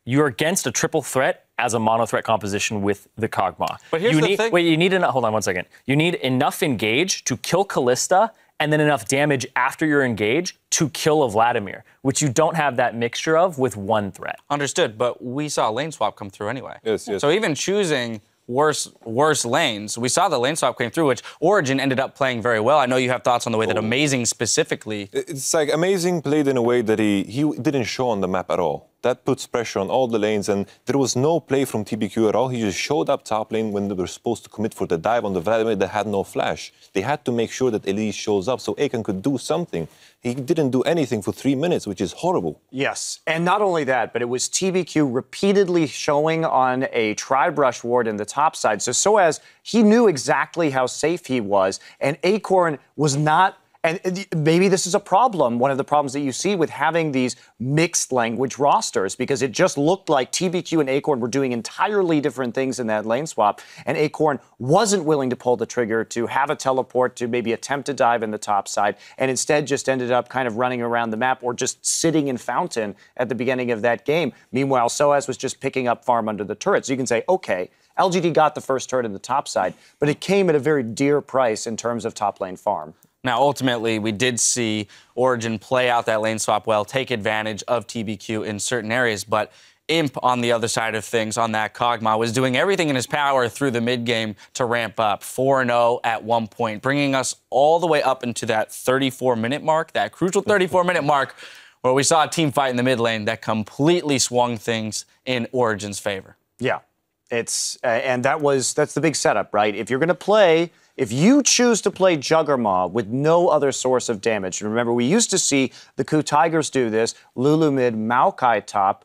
Speaker 3: you're against a triple threat as a mono threat composition with the Kog'Maw.
Speaker 1: But here's the thing.
Speaker 3: Wait, you need enough. Hold on one second. You need enough engage to kill Kalista, and then enough damage after your engage to kill a Vladimir, which you don't have that mixture of with one threat.
Speaker 1: Understood, but we saw a lane swap come through anyway.
Speaker 2: Yes, yes.
Speaker 1: So even choosing worse lanes, we saw the lane swap came through, which Origin ended up playing very well. I know you have thoughts on the way that Amazing specifically.
Speaker 2: It's like Amazing played in a way that he didn't show on the map at all. That puts pressure on all the lanes, and there was no play from TBQ at all. He just showed up top lane when they were supposed to commit for the dive on the Vladimir that had no flash. They had to make sure that Elise shows up so Akan could do something. He didn't do anything for 3 minutes, which is horrible.
Speaker 4: Yes, and not only that, but it was TBQ repeatedly showing on a tri-brush ward in the top side. So as he knew exactly how safe he was, and Acorn was not. And maybe this is a problem, one of the problems that you see with having these mixed language rosters, because it just looked like TBQ and Acorn were doing entirely different things in that lane swap, and Acorn wasn't willing to pull the trigger to have a teleport to maybe attempt to dive in the top side, and instead just ended up kind of running around the map or just sitting in Fountain at the beginning of that game. Meanwhile, Soaz was just picking up farm under the turret. So you can say, okay, LGD got the first turret in the top side, but it came at a very dear price in terms of top lane farm.
Speaker 1: Now, ultimately, we did see Origin play out that lane swap well, take advantage of TBQ in certain areas, but Imp on the other side of things on that Kog'Maw was doing everything in his power through the mid-game to ramp up. 4-0 at one point, bringing us all the way up into that 34-minute mark, that crucial 34-minute mark, where we saw a team fight in the mid lane that completely swung things in Origin's favor.
Speaker 4: Yeah, it's and that's the big setup, right? If you're going to play... If you choose to play Juggernaut with no other source of damage, and remember, we used to see the Ku Tigers do this, Lulu mid, Maokai top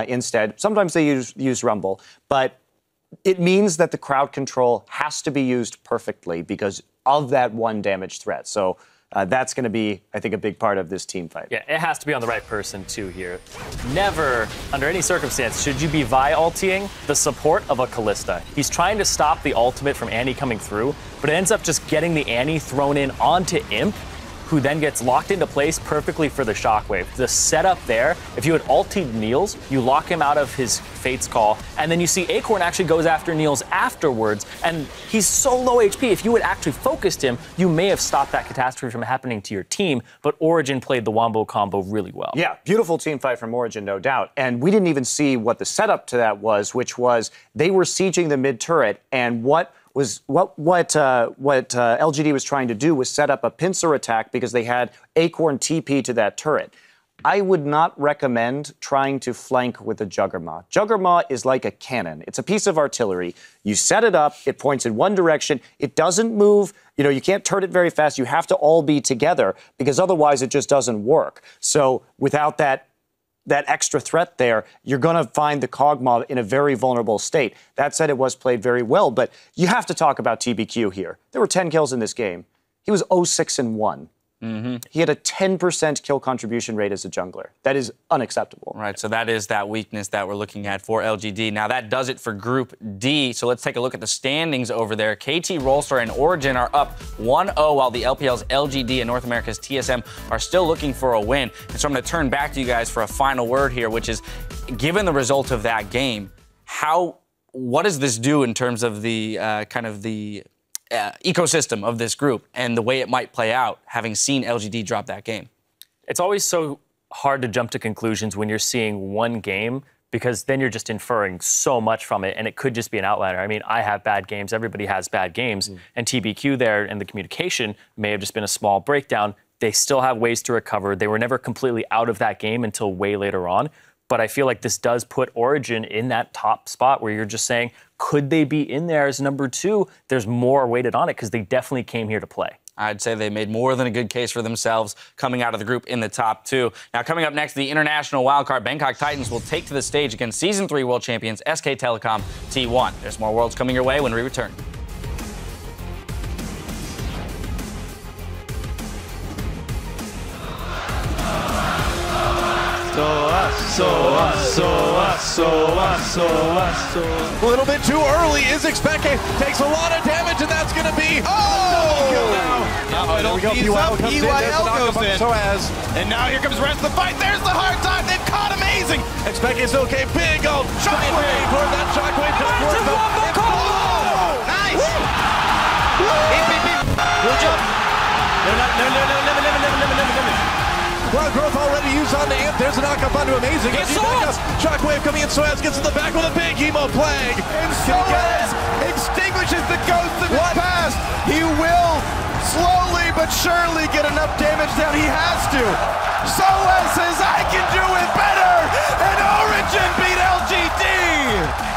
Speaker 4: instead. Sometimes they use Rumble, but it means that the crowd control has to be used perfectly because of that one damage threat. So that's going to be, I think, a big part of this team fight.
Speaker 3: Yeah, it has to be on the right person, too, here. Never, under any circumstance, should you be Vi ulting the support of a Kalista. He's trying to stop the ultimate from Annie coming through, but it ends up just getting the Annie thrown in onto Imp, who then gets locked into place perfectly for the shockwave. The setup there, if you had ultied Niels, you lock him out of his Fate's Call, and then you see Acorn actually goes after Niels afterwards, and he's so low HP, if you had actually focused him, you may have stopped that catastrophe from happening to your team, but Origin played the Wombo combo really well.
Speaker 4: Yeah, beautiful team fight from Origin, no doubt. And we didn't even see what the setup to that was, which was they were sieging the mid turret, and what LGD was trying to do was set up a pincer attack because they had Acorn TP to that turret. I would not recommend trying to flank with a Juggernaut. Juggernaut is like a cannon. It's a piece of artillery. You set it up, it points in one direction, it doesn't move, you can't turn it very fast, you have to all be together because otherwise it just doesn't work. So without that extra threat there, you're going to find the Kog'Maw in a very vulnerable state. That said, it was played very well, but you have to talk about TBQ here. There were 10 kills in this game. He was 0-6-1. Mm-hmm. He had a 10% kill contribution rate as a jungler. That is unacceptable.
Speaker 1: Right, so that is that weakness that we're looking at for LGD. Now, that does it for Group D. So let's take a look at the standings over there. KT, Rollstar, and Origin are up 1-0, while the LPL's LGD and North America's TSM are still looking for a win. And so I'm going to turn back to you guys for a final word here, which is, given the result of that game, what does this do in terms of the ecosystem of this group and the way it might play out, having seen LGD drop that game?
Speaker 3: It's always so hard to jump to conclusions when you're seeing one game, because then you're just inferring so much from it, and it could just be an outlier. I mean, I have bad games, everybody has bad games, and TBQ there and the communication may have just been a small breakdown. They still have ways to recover. They were never completely out of that game until way later on. But I feel like this does put Origin in that top spot where you're just saying, could they be in there as number 2? There's more weighted on it because they definitely came here to play.
Speaker 1: I'd say they made more than a good case for themselves coming out of the group in the top 2. Now, coming up next, the international wildcard Bangkok Titans will take to the stage against Season 3 world champions SK Telecom T1. There's more Worlds coming your way when we return.
Speaker 8: A little bit too early is Expecke. Takes a lot of damage, and that's going to be there we go. PYL comes
Speaker 6: goes in.
Speaker 8: Soaz.
Speaker 6: And now here comes the rest of the fight. There's the hard time. They've caught amazing.
Speaker 8: Expecke's okay. Big old shockwave. For that shockwave just worked.
Speaker 6: Nice. Good job.
Speaker 8: Well, growth already used on the Imp. There's a knockup onto Amazing. Shockwave coming in. Soaz gets in the back with a big emo plague.
Speaker 6: And Soaz extinguishes the ghosts of his past. He will slowly but surely get enough damage down. He has to. Soaz says, I can do it better. And Origin beat LGD.